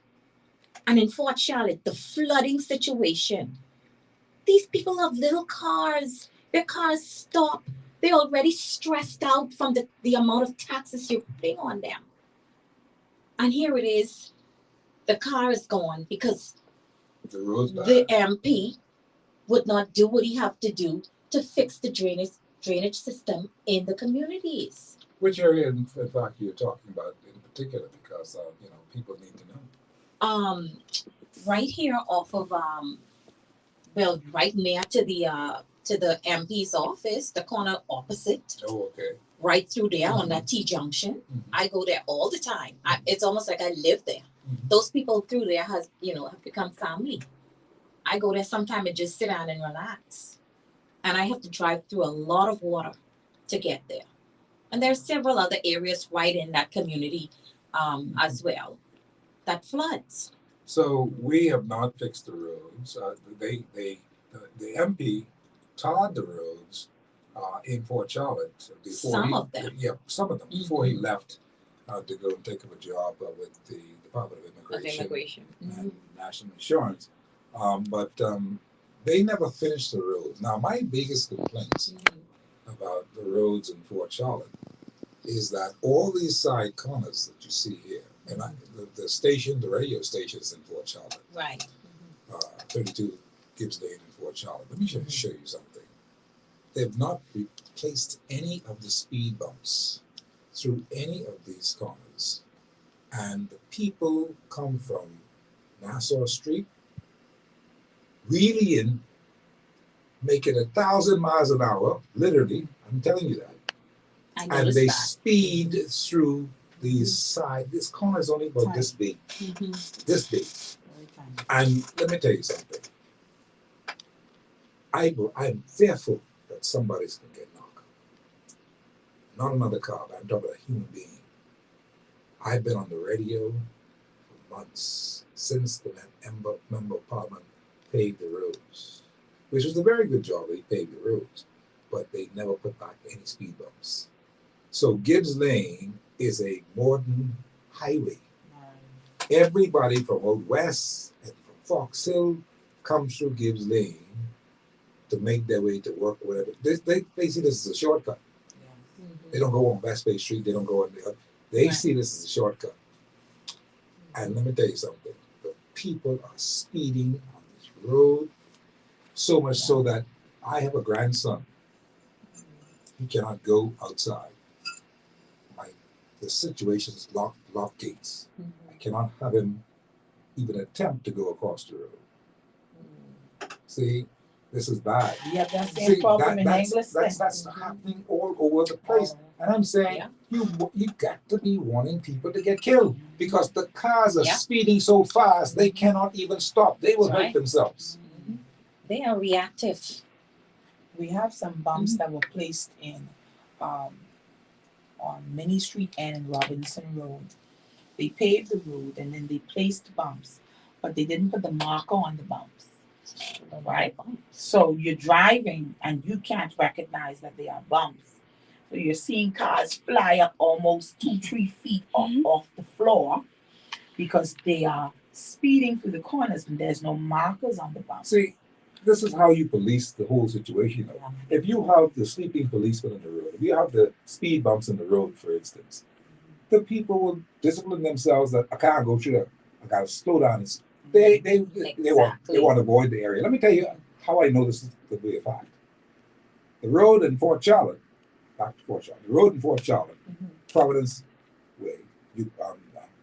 and in Fort Charlotte, the flooding situation, these people have little cars. Their cars stop. They're already stressed out from the amount of taxes you're putting on them. And here it is, the car is gone because The road's bad. the MP would not do what he have to do to fix the drainage system in the communities. Which area, in fact, you're talking about in particular? Because people need to know. Right here off of well, right near to the MP's office, the corner opposite. Oh, okay. Right through there on that T junction. Mm-hmm. I go there all the time. It's almost like I live there. Mm-hmm. Those people through there have become family. I go there sometime and just sit down and relax. And I have to drive through a lot of water to get there. And there's several other areas right in that community as well that floods. So we have not fixed the roads. The MP tarred the roads in Fort Charlotte before Some of them. Yeah, some of them before he left to go and take up a job with the Department of Immigration and National Insurance. But they never finished the roads. Now, my biggest complaints about the roads in Fort Charlotte is that all these side corners that you see here, and the radio stations in Fort Charlotte, Right. 32 Gibbs Lane in Fort Charlotte. Let me just show you something. They've not replaced any of the speed bumps through any of these corners. And the people come from Nassau Street, wheelie in, make it 1,000 miles an hour, literally, I'm telling you that. And they speed through these side. This corner is only about this big. This big. And let me tell you something. I'm fearful that somebody's going to get knocked. Not another car, but I'm talking about a human being. I've been on the radio for months since the member of Parliament paved the roads, which was a very good job. They paved the roads, but they never put back any speed bumps. So Gibbs Lane is a modern highway. Everybody from out west and from Fox Hill comes through Gibbs Lane to make their way to work, whatever. They see this as a shortcut. They don't go on West Bay Street. They don't go on the. They see this as a shortcut. And let me tell you something. The people are speeding on this road so much so that I have a grandson. He cannot go outside. The situation is lock gates. I cannot have him even attempt to go across the road. See, this is bad. We have that same problem in Englerston. That's happening all over the place. And I'm saying, you got to be wanting people to get killed because the cars are speeding so fast they cannot even stop. They will hurt themselves. They are reactive. We have some bumps that were placed in on Minnie Street and in Robinson Road. They paved the road and then they placed bumps, but they didn't put the marker on the bumps. Right? So you're driving and you can't recognize that they are bumps. So you're seeing cars fly up almost 2-3 feet off the floor because they are speeding through the corners and there's no markers on the bumps. See, this is how you police the whole situation. If you have the sleeping policeman on the road, if you have the speed bumps in the road, for instance, the people will discipline themselves that I can't go through that. I gotta slow down. They want to avoid the area. Let me tell you how I know this is to be a fact. The road in Fort Charlotte, back to Fort Charlotte, the road in Fort Charlotte, Providence Way,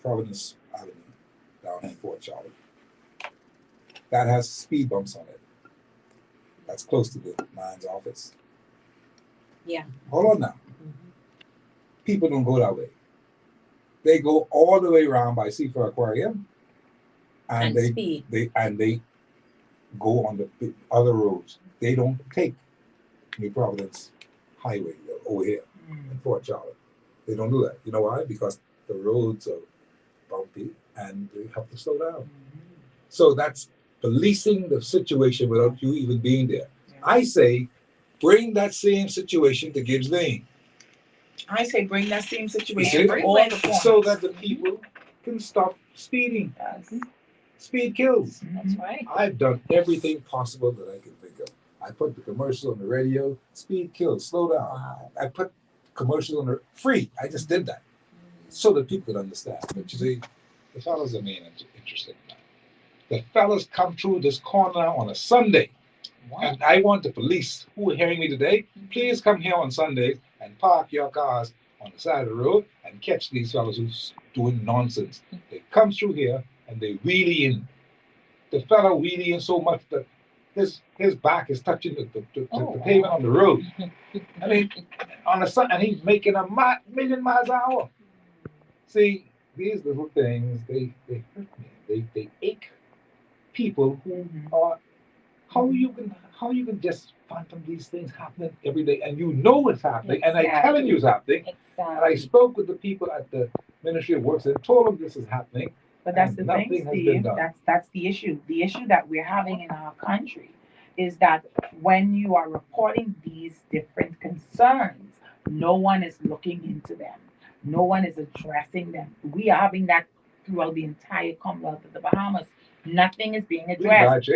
Providence Avenue, down in Fort Charlotte, that has speed bumps on it. That's close to the mine's office. Yeah. Hold on now. People don't go that way. They go all the way around by Seaford Aquarium, and they go on the other roads. They don't take New Providence Highway over here in Fort Charlotte. They don't do that. You know why? Because the roads are bumpy and they have to slow down. So that's policing the situation without you even being there. I say, bring that same situation to Gibbs Lane. I say, bring that same situation for all the corners. So that the people can stop speeding. Speed kills. That's right. I've done everything possible that I can think of. I put the commercial on the radio. Speed kills. Slow down. Wow. I put commercials on the free. I just did that so that people could understand. But you see, The fellas are mean and interesting. The fellas come through this corner on a Sunday. What? And I want the police who are hearing me today, please come here on Sundays and park your cars on the side of the road and catch these fellas who's doing nonsense. They come through here and they wheelie in. The fella wheelie in so much that his back is touching the pavement on the road. I mean, on the sun, and he's making a million miles an hour. See, these little things, they hurt me. They ache people who are. How you can just phantom these things happening every day, and you know it's happening, and I'm telling you it's happening. And I spoke with the people at the Ministry of Works and told them this is happening. But that's the thing, Steve. That's the issue. The issue that we're having in our country is that when you are reporting these different concerns, no one is looking into them. No one is addressing them. We are having that throughout the entire Commonwealth of the Bahamas. Nothing is being addressed.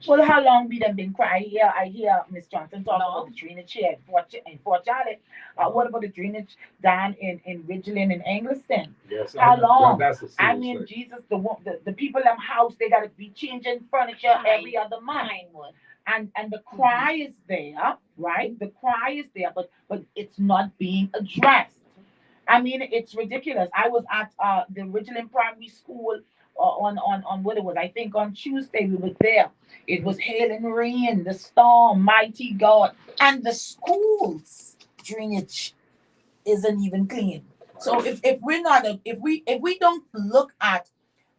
Well, how long we done been crying? I hear Miss Johnson talk about the drainage here in Fort Charlotte. What about the drainage down in Ridgeland and Englerston? Yes, how long? I mean, thing. Jesus, the people in them house, they gotta be changing furniture every other month. And the cry is there, right? The cry is there, but it's not being addressed. I mean, it's ridiculous. I was at the Ridgeland Primary School on what it was. I think on Tuesday we were there. It was hail and rain, the storm, mighty God, and the schools drainage isn't even clean. So if we're not if we don't look at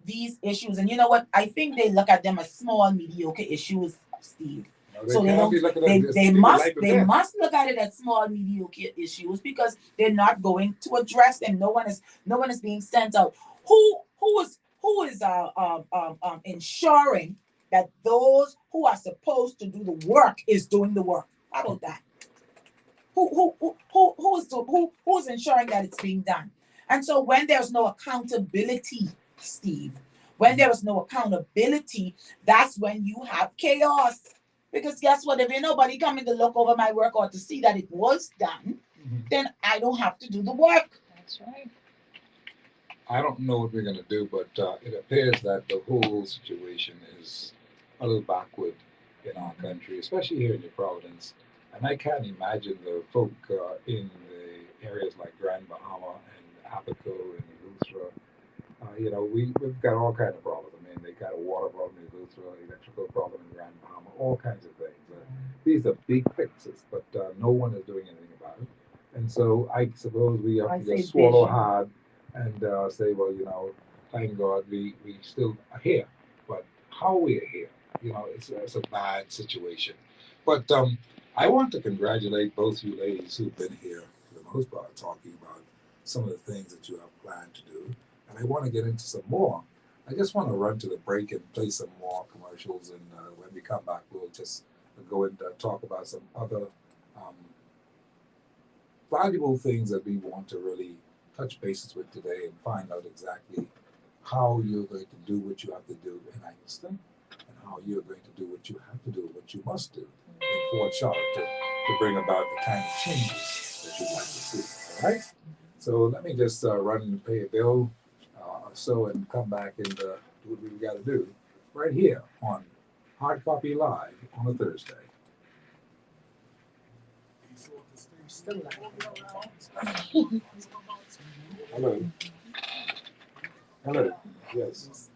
these issues, and you know what, I think they look at them as small, mediocre issues, Steve. So they must look at it as small, mediocre issues because they're not going to address them. No one is being sent out. Who is ensuring that those who are supposed to do the work is doing the work? How about that? Who is ensuring that it's being done? And so when there's no accountability, Steve, when there is no accountability, that's when you have chaos. Because guess what? If ain't nobody coming to look over my work or to see that it was done, then I don't have to do the work. That's right. I don't know what we're going to do, but it appears that the whole situation is a little backward in our country, especially here in New Providence. And I can't imagine the folk in the areas like Grand Bahama and Apico and Eleuthera. We've got all kinds of problems. I mean, they got a water problem in Eleuthera, electrical problem in Grand Bahama, all kinds of things. These are big fixes, but no one is doing anything about it. And so I suppose we have to just swallow hard and say, well, thank God we still are here. But how we are here, it's a bad situation. But I want to congratulate both you ladies who've been here for the most part talking about some of the things that you have planned to do. And I want to get into some more. I just want to run to the break and play some more commercials. And when we come back, we'll just go and talk about some other valuable things that we want to really touch bases with today and find out exactly how you're going to do what you have to do in Englerston and how you're going to do what you have to do, what you must do in Fort Charlotte to bring about the kind of changes that you'd like to see. All right? So let me just run and pay a bill or so and come back and do what we've got to do right here on Hard Copy Live on a Thursday. Hello. Hello. Yes.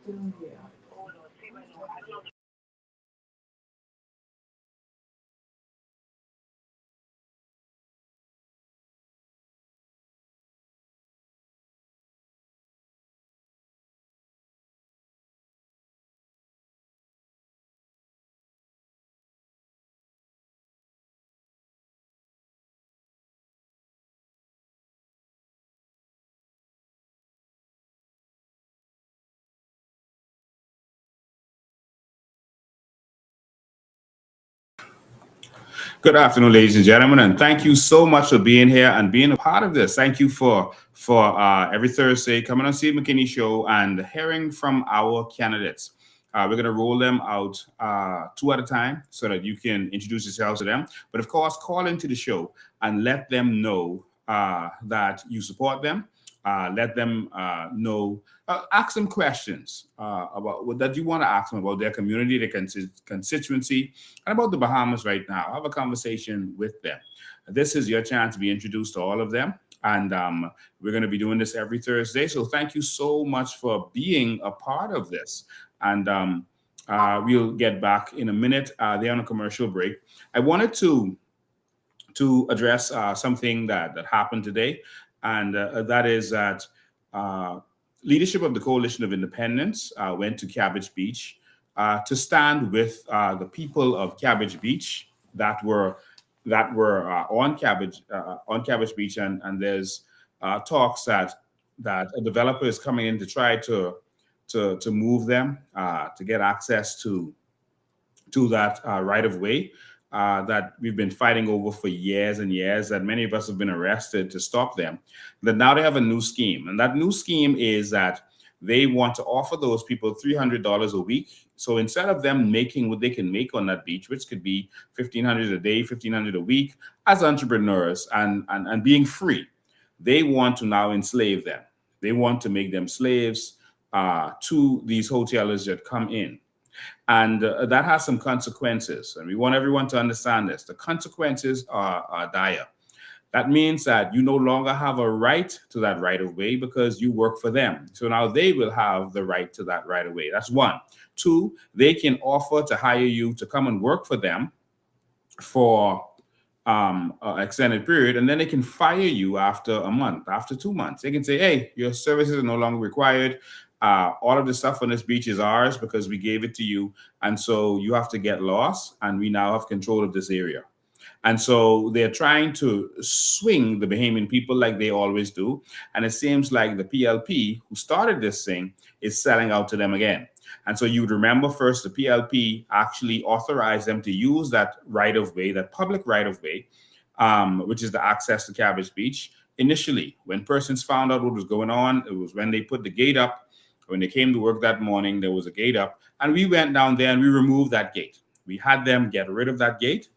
Good afternoon, ladies and gentlemen, and thank you so much for being here and being a part of this. Thank you for every Thursday coming on Steve Mckinney Show and hearing from our candidates. We're going to roll them out two at a time so that you can introduce yourselves to them. But of course, call into the show and let them know that you support them. let them know, ask them questions about what that you want to ask them about their community, their constituency, and about the Bahamas right now. Have a conversation with them. This is your chance to be introduced to all of them. And we're going to be doing this every Thursday. So thank you so much for being a part of this. And we'll get back in a minute. They're on a commercial break. I wanted to address something that happened today. And that is that leadership of the Coalition of Independence went to Cabbage Beach to stand with the people of Cabbage Beach that were on Cabbage Beach, and there's talks that a developer is coming in to try to move them to get access to that right of way that we've been fighting over for years and years, that many of us have been arrested to stop them. That now they have a new scheme, and that new scheme is that they want to offer those people $300 a week. So instead of them making what they can make on that beach, which could be $1,500 a day, $1,500 a week, as entrepreneurs and being free, they want to now enslave them. They want to make them slaves to these hotelers that come in. And that has some consequences. And we want everyone to understand this. The consequences are dire. That means that you no longer have a right to that right of way because you work for them. So now they will have the right to that right of way. That's one. Two, they can offer to hire you to come and work for them for an extended period, and then they can fire you after a month, after 2 months. They can say, hey, your services are no longer required. All of the stuff on this beach is ours because we gave it to you. And so you have to get lost, and we now have control of this area. And so they're trying to swing the Bahamian people like they always do. And it seems like the PLP, who started this thing, is selling out to them again. And so you would remember first, the PLP actually authorized them to use that right of way, that public right of way, which is the access to Cabbage Beach. Initially, when persons found out what was going on, it was when they put the gate up. When they came to work that morning, there was a gate up, and we went down there and we removed that gate. We had them get rid of that gate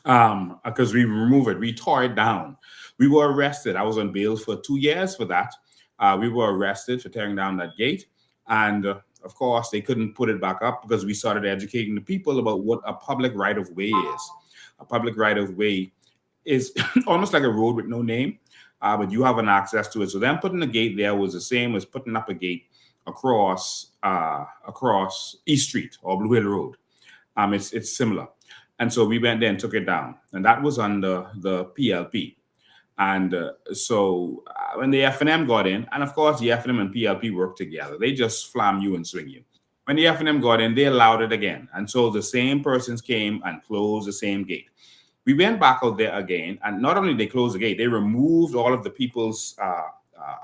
because we removed it. We tore it down. We were arrested. I was on bail for 2 years for that. We were arrested for tearing down that gate. And of course, they couldn't put it back up because we started educating the people about what a public right of way is. A public right of way is almost like a road with no name, but you have an access to it. So them putting a gate there was the same as putting up a gate across East Street or Blue Hill Road. It's similar. And so we went there and took it down. And that was under the PLP. And so when the F&M got in, and of course the F&M and PLP work together, they just flam you and swing you. When the F&M got in, they allowed it again. And so the same persons came and closed the same gate. We went back out there again, and not only they closed the gate, they removed all of the people's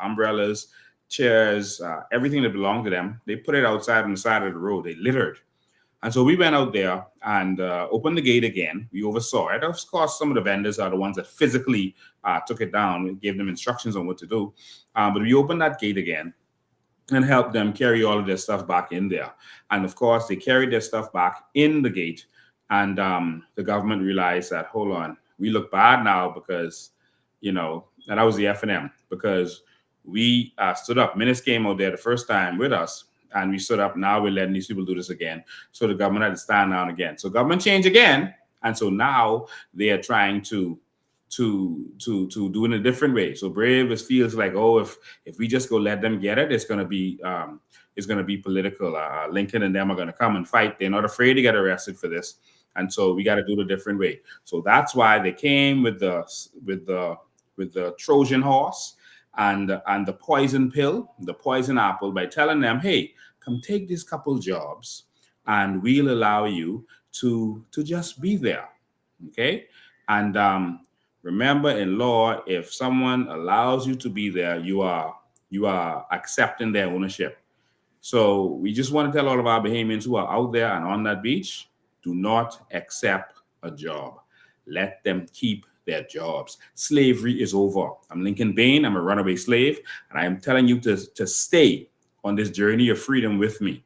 umbrellas, chairs, everything that belonged to them. They put it outside on the side of the road. They littered. And so we went out there and opened the gate again. We oversaw it. Of course, some of the vendors are the ones that physically took it down. We gave them instructions on what to do. But we opened that gate again and helped them carry all of their stuff back in there. And of course, they carried their stuff back in the gate. And the government realized that, hold on, we look bad now because, and that was the F&M, because we stood up. Minutes came out there the first time with us, and we stood up. Now we're letting these people do this again. So the government had to stand down again. So government changed again. And so now they are trying to do in a different way. So Brave feels like, oh, if we just go let them get it, it's going to be political. Lincoln and them are going to come and fight. They're not afraid to get arrested for this. And so we got to do it a different way. So that's why they came with the Trojan horse and the poison pill, the poison apple, by telling them, hey, come take these couple jobs and we'll allow you to just be there. Okay. And remember, in law, if someone allows you to be there, you are accepting their ownership. So we just want to tell all of our Bahamians who are out there and on that beach, do not accept a job. Let them keep their jobs. Slavery is over. I'm Lincoln Bain. I'm a runaway slave. And I am telling you to stay on this journey of freedom with me.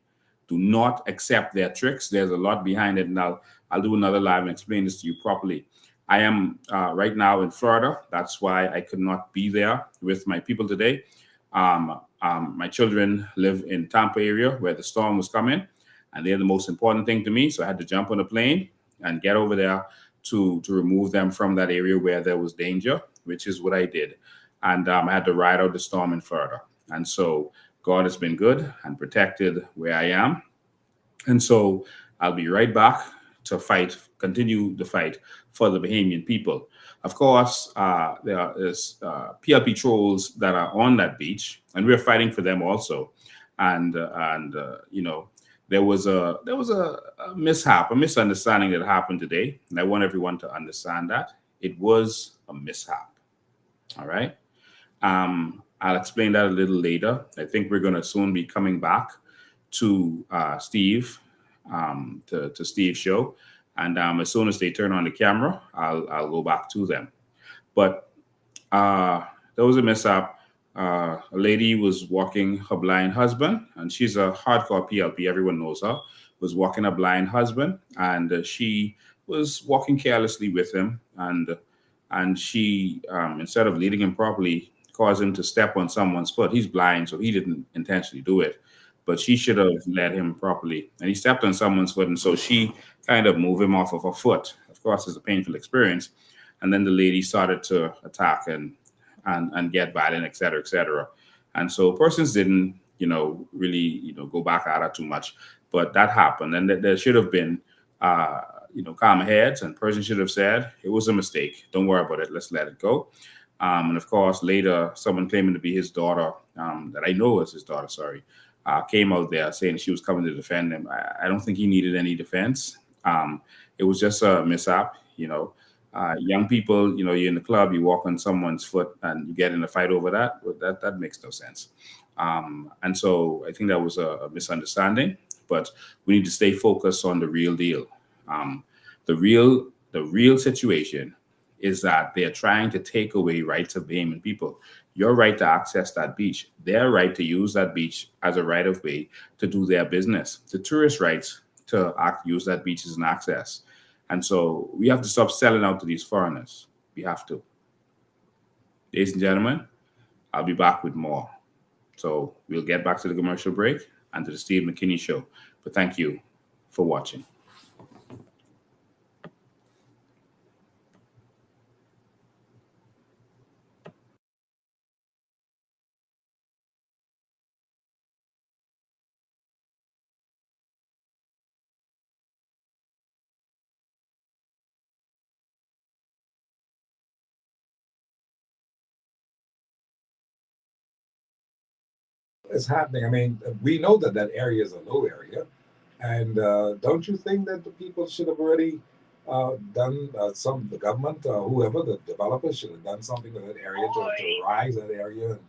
Do not accept their tricks. There's a lot behind it. And I'll do another live and explain this to you properly. I am right now in Florida. That's why I could not be there with my people today. My children live in Tampa area where the storm was coming, and they're the most important thing to me. So I had to jump on a plane and get over there to remove them from that area where there was danger, which is what I did. And I had to ride out the storm in Florida. And so God has been good and protected where I am. And so I'll be right back to continue the fight for the Bahamian people. Of course, there is PLP trolls that are on that beach, and we're fighting for them also. And there was a mishap, a misunderstanding that happened today, and I want everyone to understand that it was a mishap. All right. I'll explain that a little later. I think we're going to soon be coming back to Steve, to Steve's show, and as soon as they turn on the camera, I'll go back to them. But there was a mishap. A lady was walking her blind husband, and she's a hardcore PLP. Everyone knows her. Was walking a blind husband, and she was walking carelessly with him, and she instead of leading him properly, caused him to step on someone's foot. He's blind, so he didn't intentionally do it, but she should have led him properly. And he stepped on someone's foot, and so she kind of moved him off of her foot. Of course, it's a painful experience. And then the lady started to attack and get violent, et cetera, et cetera. And so persons didn't, really, go back at her too much. But that happened, and there should have been, calm heads, and person should have said, it was a mistake. Don't worry about it. Let's let it go. And of course, later, someone claiming to be his daughter, that I know is his daughter, came out there saying she was coming to defend him. I don't think he needed any defense. It was just a mishap, young people, you're in the club, you walk on someone's foot and you get in a fight over that. That makes no sense. And so I think that was a misunderstanding, but we need to stay focused on the real deal. The real situation is that they're trying to take away rights of Bahamian people. Your right to access that beach, their right to use that beach as a right of way to do their business, the tourist rights to use that beach as an access. And so we have to stop selling out to these foreigners. We have to. Ladies and gentlemen, I'll be back with more. So we'll get back to the commercial break and to the Steve Mckinney Show. But thank you for watching. Is happening. I mean, we know that area is a low area, and don't you think that the people should have already done the government, whoever, the developers should have done something with that area to rise that area and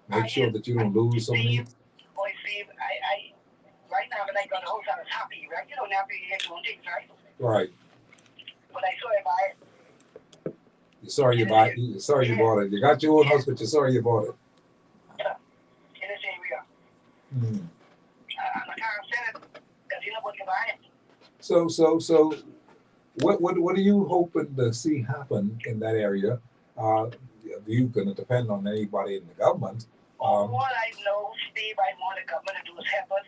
make sure that you don't lose so many. Boy, Steve, I right now when I got the house, I was happy, right? You don't have to get your own things, right? Right. But I saw it buy it. You're sorry you bought it. You're sorry you bought it. You got your own house, but you're sorry you bought it. In this area. Hmm. I can't sell it because you know what you buy it. So, what are you hoping to see happen in that area? You going to depend on anybody in the government. All I know, Steve, I want the government to do is help us.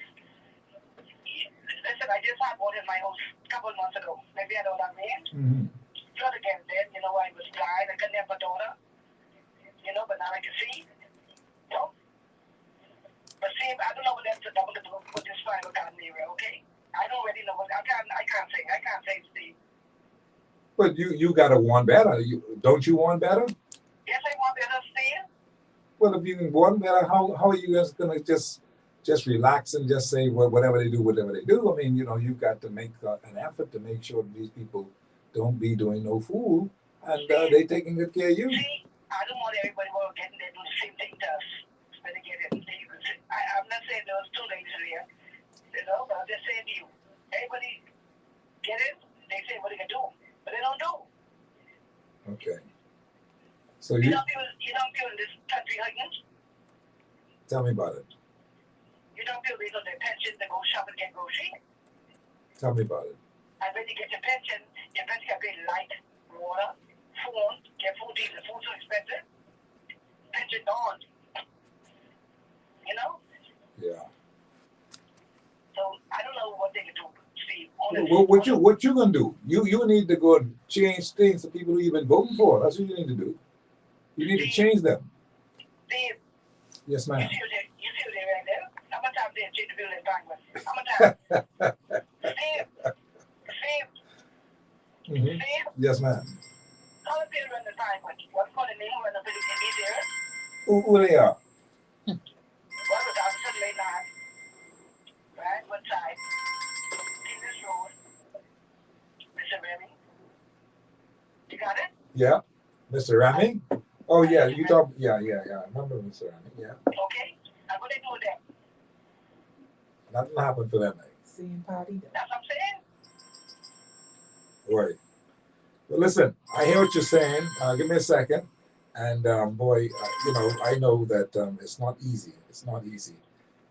Listen, I just had bought in my house a couple of months ago. Maybe I know what I mean. Mm-hmm. Flood again then, I was blind, I couldn't have a daughter. But now I can see. But see, I don't know what that's going to do with this final kind of area, okay? I don't really know what I can't say, Steve. But you gotta want better. Don't you want better? Yes, I want better, Steve. Well, if you want better, how are you just gonna just relax and just say whatever they do, whatever they do? I mean, you've got to make an effort to make sure that these people don't be doing no fool and they taking good care of you. See, I don't want everybody getting there doing the same thing to us. Better get it. I'm not saying there was two ladies here, but I'm just saying to you, everybody get it. They say what they can do, but they don't do. Okay. So you don't feel in this country, Higgins? Tell me about it. You don't feel they got their pension to go shop and get groceries? Tell me about it. And when you get your pension can pay light, water, phone, get food deals, the food's so expensive, pension gone. You know? Yeah. So I don't know what they can do. See, Well, what you gonna do? You need to go and change things for people who you've been voting for. That's what you need to do. You need to change them. Steve, Yes, ma'am. you see what they right there? How much time they change the bill in Congress? How much time? Steve. Steve. Yes, ma'am. How the bill run the time? What's called the name of the bill in these areas? Who they are? Well, the officer late night. Right? One side. In this road. Mr. Remy. You got it? Yeah, Mr. Rami. Oh yeah, you talk. Yeah. I remember Mr. Rami. Yeah. Okay. And what they do with that? Nothing happened for them. Same party. That's what I'm saying. Right. Well, listen, I hear what you're saying. Give me a second. And boy, I know that it's not easy. It's not easy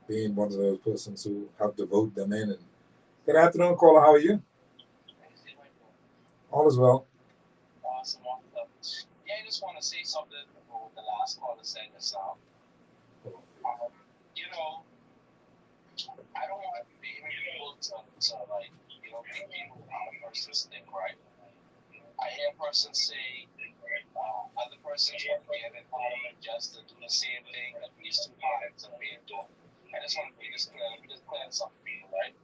being one of those persons who have to vote them in. And good afternoon, caller. How are you? All is well. Awesome. Yeah, I just want to say something about what the last caller said just now. I don't want people to like, make people how a person's think, right? I hear a person say, other persons want to get in Parliament just to do the same thing that these two parties are being done. I just want to be this clear. Let me just clear this up for you, right?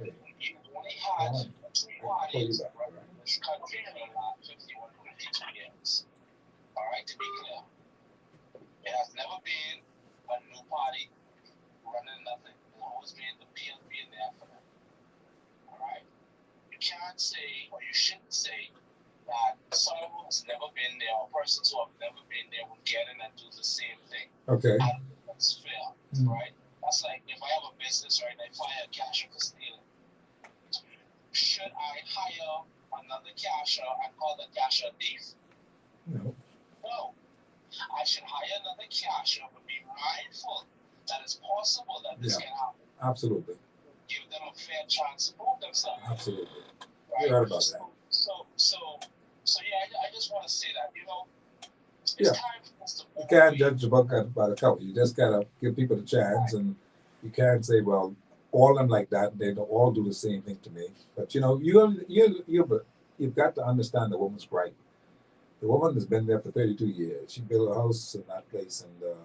You only had two parties running this country for the last 52 years. All right, to be clear. It has never been a new party running nothing. It's always been the PLP and the FNM. All right? You can't say, or you shouldn't say, that someone who's never been there or persons who have never been there will get in and do the same thing. Okay. And that's fair, right? That's like if I have a business, right, and I fire a cashier for stealing. Should I hire another cashier and call the cashier thief? No. I should hire another cashier, but be mindful that it's possible that this can happen. Absolutely. Give them a fair chance to prove themselves. Absolutely. Right? You're right about that. So yeah, I just want to say that, it's time for us to You can't judge a book by the cover. You just gotta give people a chance, and you can't say, well, all of them like that. They don't all do the same thing to me. But you've got to understand the woman's right. The woman has been there for 32 years. She built a house in that place, and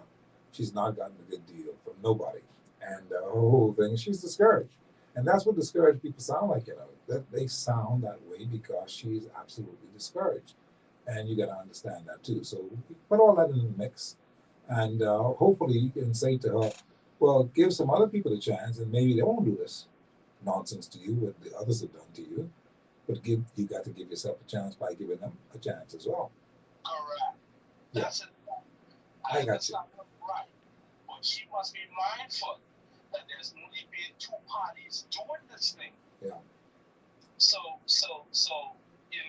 she's not gotten a good deal from nobody. And the whole thing, she's discouraged. And that's what discouraged people sound like, that they sound that way because she's absolutely discouraged. And you got to understand that too. So put all that in the mix. And hopefully you can say to her, well, give some other people a chance, and maybe they won't do this nonsense to you, what the others have done to you. But you got to give yourself a chance by giving them a chance as well. Correct. Yeah. That's it. I got you. Right. But she must be mindful that there's only been two parties doing this thing. Yeah. So you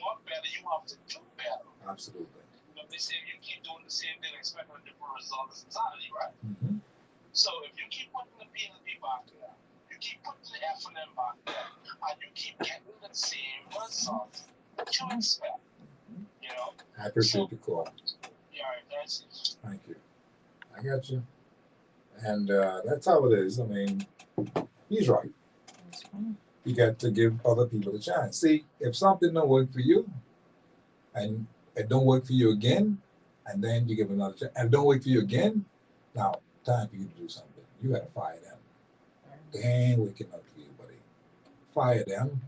want better, you have to do better. Absolutely. They say if you keep doing the same thing, expect a different result is entirely right. Mm-hmm. So if you keep putting the PLP back there, you keep putting the FNM back there, and you keep getting the same result, what you expect, I appreciate the call. Yeah, that's it. Thank you. I got you. And that's how it is. I mean, he's right. You got to give other people a chance. See, if something don't work for you, and it don't work for you again, and then you give another chance, and it don't work for you again, now, time for you to do something. You got to fire them. They ain't waking up for you, buddy. Fire them,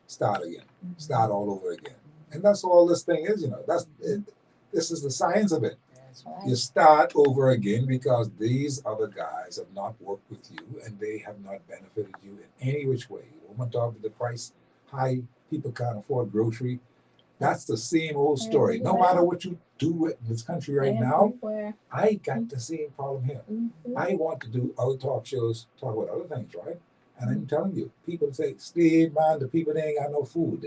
start again. Start all over again. And that's all this thing is, That's it. This is the science of it. Right. You start over again because these other guys have not worked with you and they have not benefited you in any which way. Woman talking the price high, people can't afford grocery. That's the same old story. No matter what you do in this country right now, I got the same problem here. I want to do other talk shows, talk about other things, right? And I'm telling you, people say, Steve, man, the people, they ain't got no food.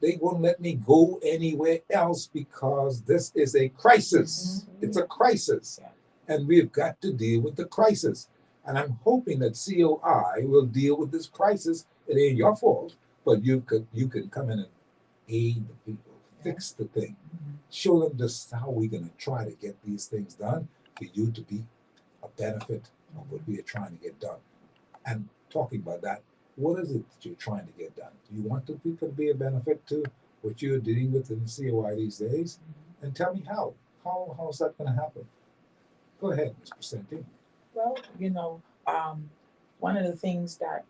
They won't let me go anywhere else because this is a crisis. It's a crisis. And we've got to deal with the crisis. And I'm hoping that COI will deal with this crisis. It ain't your fault, but you can come in and aid the people fix the thing. Show them just how we're going to try to get these things done for you to be a benefit of what we are trying to get done. And talking about that, what is it that you're trying to get done? Do you want the people to be a benefit to what you're dealing with in the COI these days? And tell me how. How's that going to happen? Go ahead, Ms. Percentie. Well, one of the things that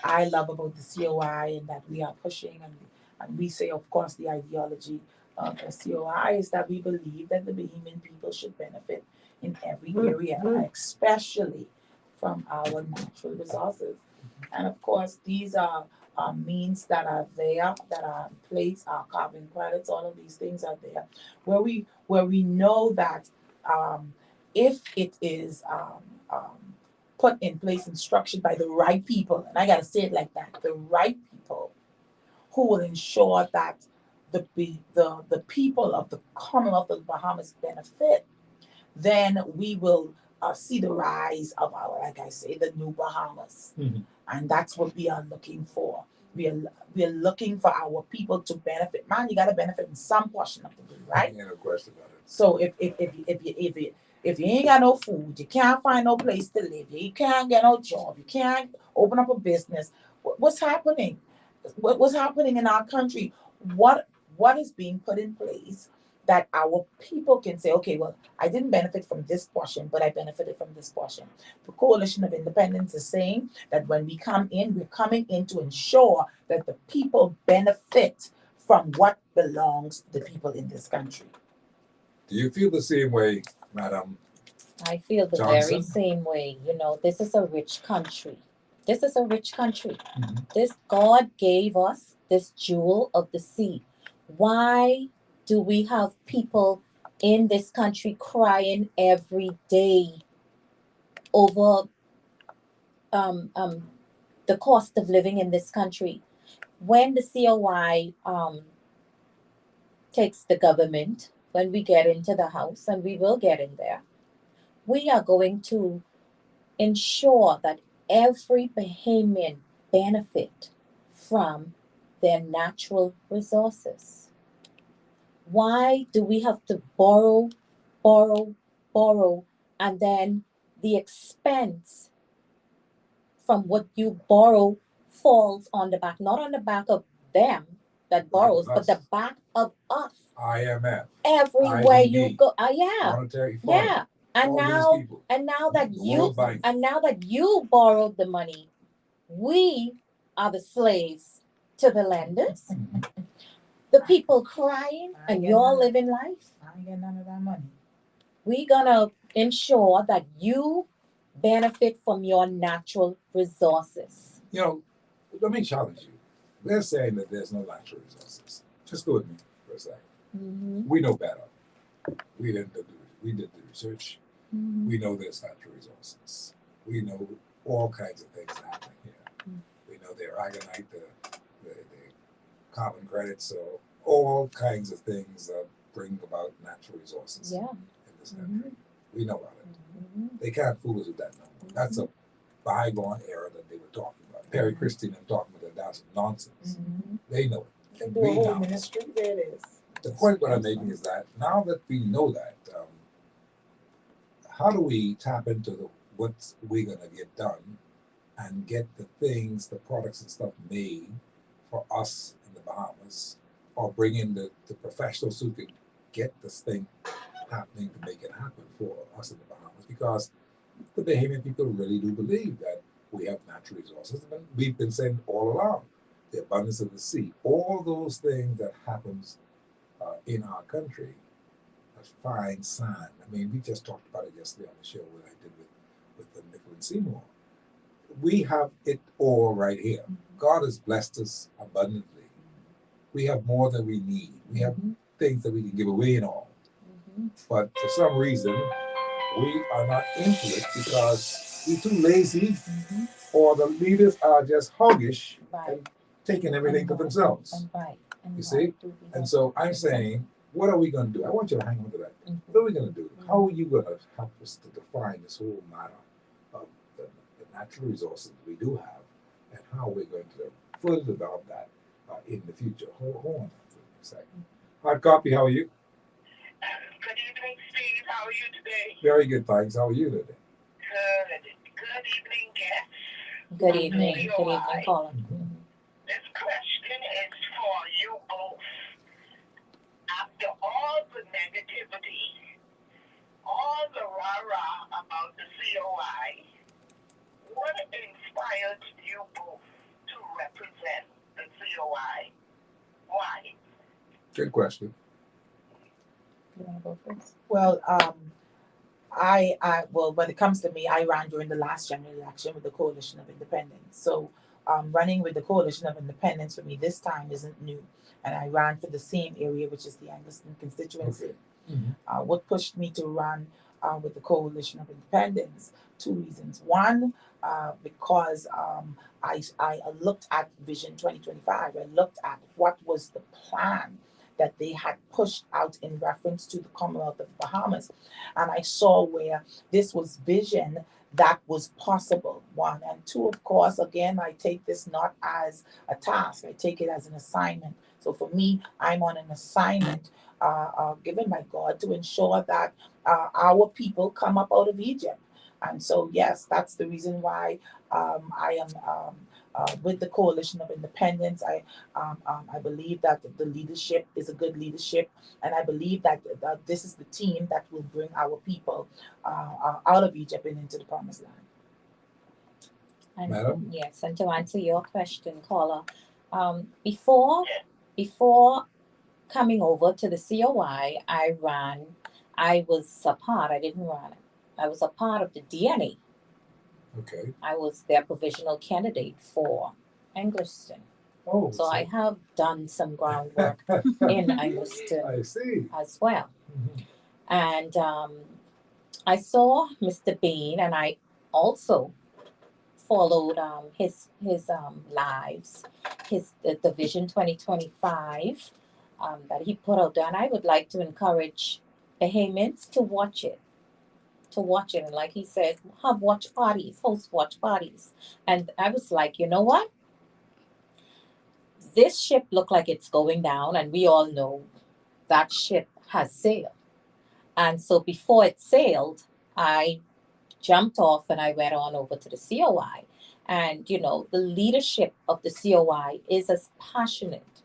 I love about the COI and that we are pushing, and we say, of course, the ideology of the COI is that we believe that the Bahamian people should benefit in every area, especially from our natural resources. And of course, these are means that are there, that are in place, our carbon credits, all of these things are there, where we know that if it is put in place and structured by the right people, and I gotta say it like that, the right people who will ensure that the people of the Commonwealth of the Bahamas benefit, then we will see the rise of our, like I say, the new Bahamas. And that's what we are looking for. We are looking for our people to benefit. Man, you gotta benefit in some portion of the way, right? Yeah, no question about it. So if you ain't got no food, you can't find no place to live, you can't get no job, you can't open up a business, what's happening? What's happening in our country? What is being put in place that our people can say, okay, well, I didn't benefit from this portion, but I benefited from this portion. The Coalition of Independence is saying that when we come in, we're coming in to ensure that the people benefit from what belongs to the people in this country. Do you feel the same way, Madam? I feel the Johnson? very same way. This is a rich country. This is a rich country. This God gave us this jewel of the sea. Why do we have people in this country crying every day over the cost of living in this country? When the COI takes the government, when we get into the House, and we will get in there, we are going to ensure that every Bahamian benefit from their natural resources. Why do we have to borrow, and then the expense from what you borrow falls on the back, not on the back of them that borrows, but the back of us. IMF. Everywhere IDB, you go, yeah, Monetary Fund. yeah. And now that you borrowed the money, we are the slaves to the lenders. The people crying, and you're living life. I ain't get none of that money. We're gonna ensure that you benefit from your natural resources. Let me challenge you. They're saying that there's no natural resources. Just go with me for a second. We know better. We did the research. We know there's natural resources. We know all kinds of things happening here. We know the aragonite, the carbon credits, so all kinds of things that bring about natural resources in this country. We know about it. They can't fool us with that no more. That's a bygone era that they were talking about. Perry Christine and talking about that. That's nonsense. They know it. And we know ministry, there it is. The point what I'm making is that now that we know that, how do we tap into what we're going to get done and get the things, the products and stuff made for us in the Bahamas, or bring in the professionals who could get this thing happening to make it happen for us in the Bahamas? Because the Bahamian people really do believe that we have natural resources. And we've been saying all along, the abundance of the sea, all those things that happens in our country, fine sand. I mean, we just talked about it yesterday on the show what I did with the Nickel and Seymour. We have it all right here. God has blessed us abundantly. We have more than we need. We have things that we can give away and all. But for some reason, we are not into it because we're too lazy, or the leaders are just hoggish and taking everything for themselves. You see? And so I'm saying, what are we going to do? I want you to hang on to that. What are we going to do? How are you going to help us to define this whole matter of the natural resources we do have, and how we're going to further develop that in the future. Hold on for a second. Hard copy, how are you? Good evening, Steve. How are you today? Very good, thanks. How are you today? Good. Good evening, guests. Good evening. Good evening, caller. This question is for you both. After all the negativity, all the rah-rah about the COI, what inspired you both to represent the COI? Why? Good question. You want to go first? Well, well, when it comes to me, I ran during the last general election with the Coalition of Independence. So running with the Coalition of Independence for me this time isn't new. And I ran for the same area, which is the Englerston constituency. Okay. Mm-hmm. What pushed me to run with the Coalition of Independence? Two reasons. One, because I looked at Vision 2025. I looked at what was the plan that they had pushed out in reference to the Commonwealth of Bahamas. And I saw where this was vision that was possible, one. And two, of course, again, I take this not as a task. I take it as an assignment. So for me, I'm on an assignment given by God to ensure that our people come up out of Egypt. And so, yes, that's the reason why I am with the Coalition of Independence. I believe that the leadership is a good leadership, and I believe that this is the team that will bring our people out of Egypt and into the Promised Land. And, Madam? yes, and to answer your question, caller, before coming over to the COI, I was a part. I didn't run it. I was a part of the DNA. Okay. I was their provisional candidate for Englerston. Oh, so I have done some groundwork in Englerston I see. as well. Mm-hmm. And I saw Mr. Bean, and I also followed his lives, the Vision 2025 that he put out there. And I would like to encourage Bahamians to watch it. And like he said, host watch parties. And I was like, you know what? This ship looked like it's going down, and we all know that ship has sailed. And so before it sailed, I jumped off and I went on over to the COI. And, you know, the leadership of the COI is as passionate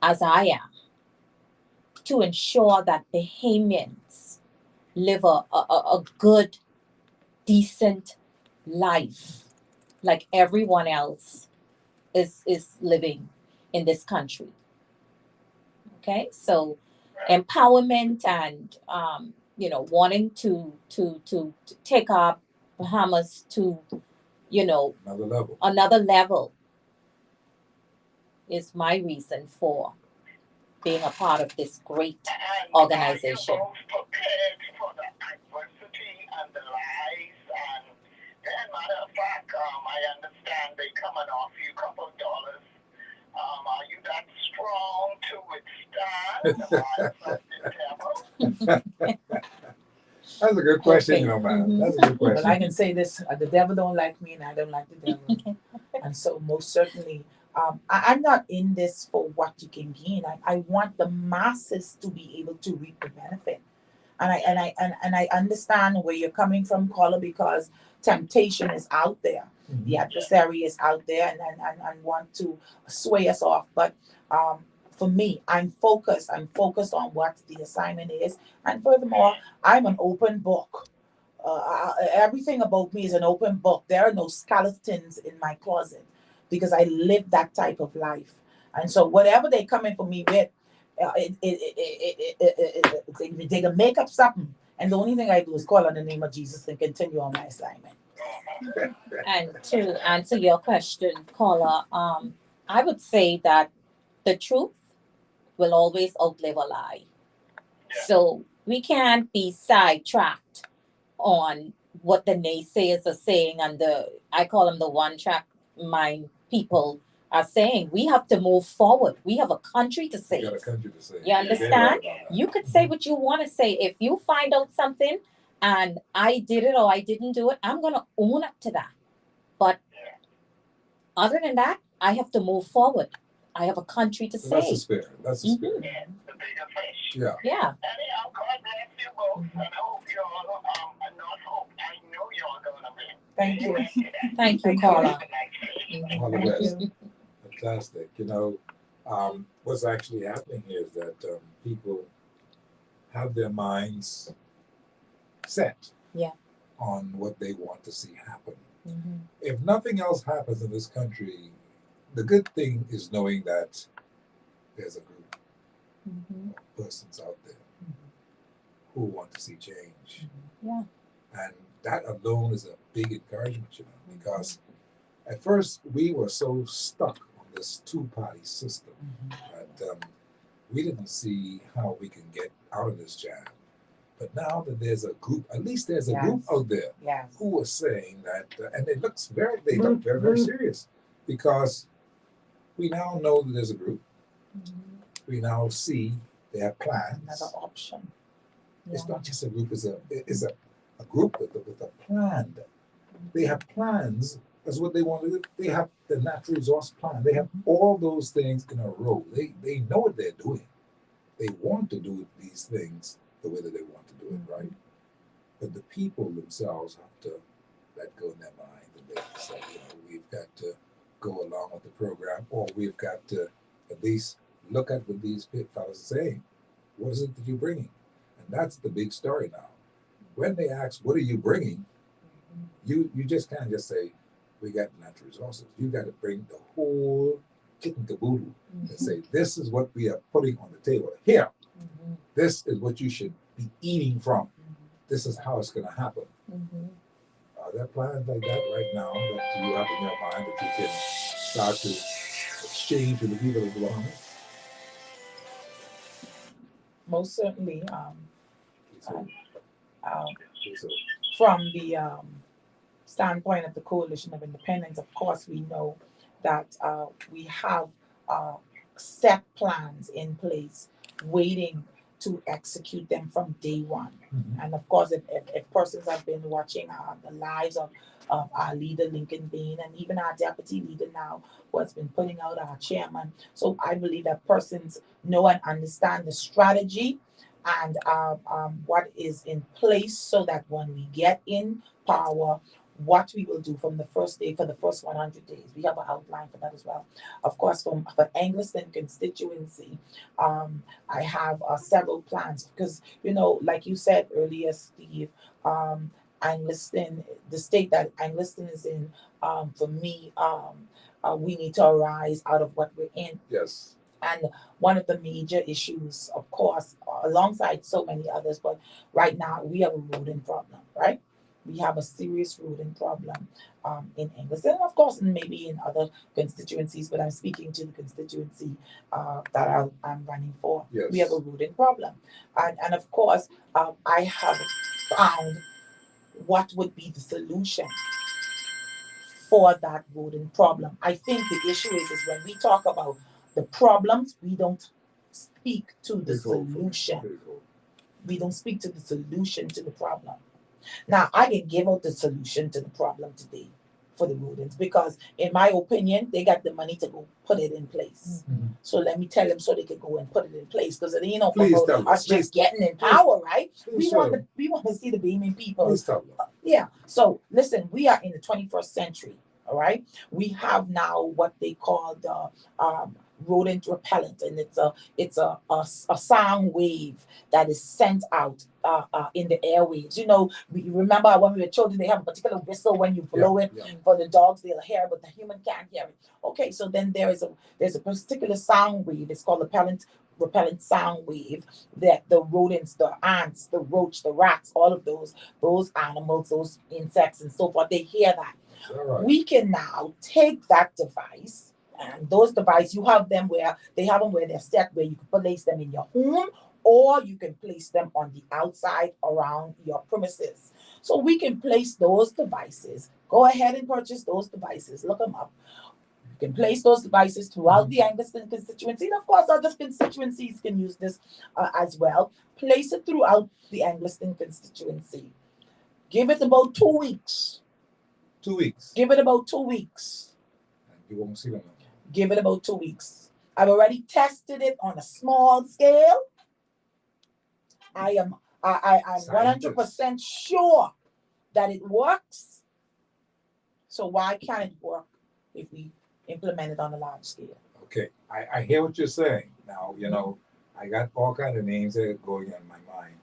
as I am to ensure that Bahamians live a good, decent life like everyone else is living in this country. Okay, so empowerment and wanting to take our Bahamas to another level is my reason for being a part of this great organization. Are you both prepared for the adversity and the lies? And matter of fact, I understand they coming off you a couple of dollars. Are you that strong to withstand the devil? That's a good question, madam. That's a good question. Well, I can say this: the devil don't like me, and I don't like the devil. And so, most certainly, I'm not in this for what you can gain. I want the masses to be able to reap the benefit. And I understand where you're coming from, caller, because temptation is out there. Mm-hmm. The adversary is out there and want to sway us off. But for me, I'm focused. I'm focused on what the assignment is. And furthermore, I'm an open book. Everything about me is an open book. There are no skeletons in my closet because I live that type of life. And so whatever they come in for me with, they can make up something. And the only thing I do is call on the name of Jesus and continue on my assignment. And to answer your question, caller, I would say that the truth will always outlive a lie. So we can't be sidetracked on what the naysayers are saying and I call them the one-track mind people are saying. We have to move forward. We have a country to save. You understand? You could say what you want to say. If you find out something and I did it or I didn't do it, I'm going to own up to that. But other than that, I have to move forward. I have a country to So that's the save. spirit. That's the spirit. Yeah, the bigger fish. Yeah. Yeah. Anyhow, God bless you both, and I hope you all, not hope, I know you all gonna win. Thank you. Thank you, Carla. All the best. Fantastic. You know, what's actually happening here is that people have their minds set on what they want to see happen. If nothing else happens in this country, the good thing is knowing that there's a group of persons out there who want to see change. Yeah. And that alone is a big encouragement, you know, because at first we were so stuck on this two-party system that we didn't see how we can get out of this jam. But now that there's a group, at least there's a group out there who are saying that, and it looks they look very, very serious, because we now know that there's a group. We now see they have plans. Another option. It's not just a group; it's a group with a plan. They have plans. That's what they want to do. They have the natural resource plan. They have all those things in a row. They know what they're doing. They want to do these things the way that they want to do it, right? But the people themselves have to let go in their mind and they say, you know, we've got to go along with the program, or we've got to at least look at what these fellas are saying. What is it that you're bringing? And that's the big story now. When they ask, what are you bringing? You just can't just say, we got natural resources. You got to bring the whole kit and caboodle and say, this is what we are putting on the table. Here, this is what you should be eating from. This is how it's going to happen. Are there plans like that right now that you have in your mind that you can start to exchange with the people of the Bahamas? Most certainly. From the standpoint of the Coalition of Independence, of course, we know that we have set plans in place, waiting to execute them from day one. And of course, if persons have been watching the lives of our leader, Lincoln Bain, and even our deputy leader now, who has been putting out our chairman. So I believe that persons know and understand the strategy and what is in place, so that when we get in power, what we will do from the first day for the first 100 days. We have an outline for that as well. Of course, for Englerston constituency, I have several plans because, you know, like you said earlier, Steve, Englerston, the state that Englerston is in, for me, we need to arise out of what we're in. Yes. And one of the major issues, of course, alongside so many others, but right now we have a rodent problem, right? We have a serious rodent problem in Englerston, and of course, maybe in other constituencies, but I'm speaking to the constituency that I'm running for. Yes. We have a rodent problem. And of course, I have found what would be the solution for that rodent problem. I think the issue is when we talk about the problems, we don't speak to the solution. We don't speak to the solution to the problem. Now, I can give out the solution to the problem today for the rodents because, in my opinion, they got the money to go put it in place. So let me tell them so they can go and put it in place, because it ain't about us just getting in power, right? We want to see the beaming people. Yeah. So listen, we are in the 21st century. All right. We have now what they call the rodent repellent, and it's a sound wave that is sent out in the airwaves. You know, we remember when we were children, they have a particular whistle when you blow it. For the dogs, they'll hear it, but the human can't hear it. Okay, so then there's a particular sound wave. It's called the repellent sound wave that the rodents, the ants, the roach, the rats, all of those animals, those insects and so forth, they hear that. Right. We can now take that device, and those devices, you have them where they're set, where you can place them in your home, or you can place them on the outside around your premises. So we can place those devices. Go ahead and purchase those devices. Look them up. You can place those devices throughout the Englerston constituency. And of course, other constituencies can use this as well. Place it throughout the Englerston constituency. Give it about 2 weeks. 2 weeks. Give it about 2 weeks. You won't see them. Give it about 2 weeks. I've already tested it on a small scale. I'm 100% sure that it works. So why can't it work if we implement it on a large scale? Okay, I hear what you're saying. Now, I got all kind of names that are going in my mind.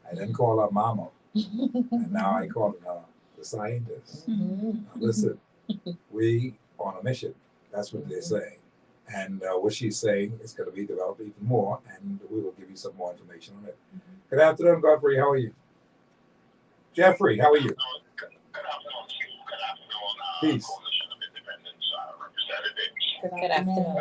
I didn't call her mama, and now I call her the scientist. Now, listen, we on a mission. That's what they're saying. And what she's saying is going to be developed even more, and we will give you some more information on it. Good afternoon, Godfrey. How are you? Jeffrey, how are you? Good afternoon, Chief. Good afternoon, Peace. Coalition of Independence Representatives. Good afternoon.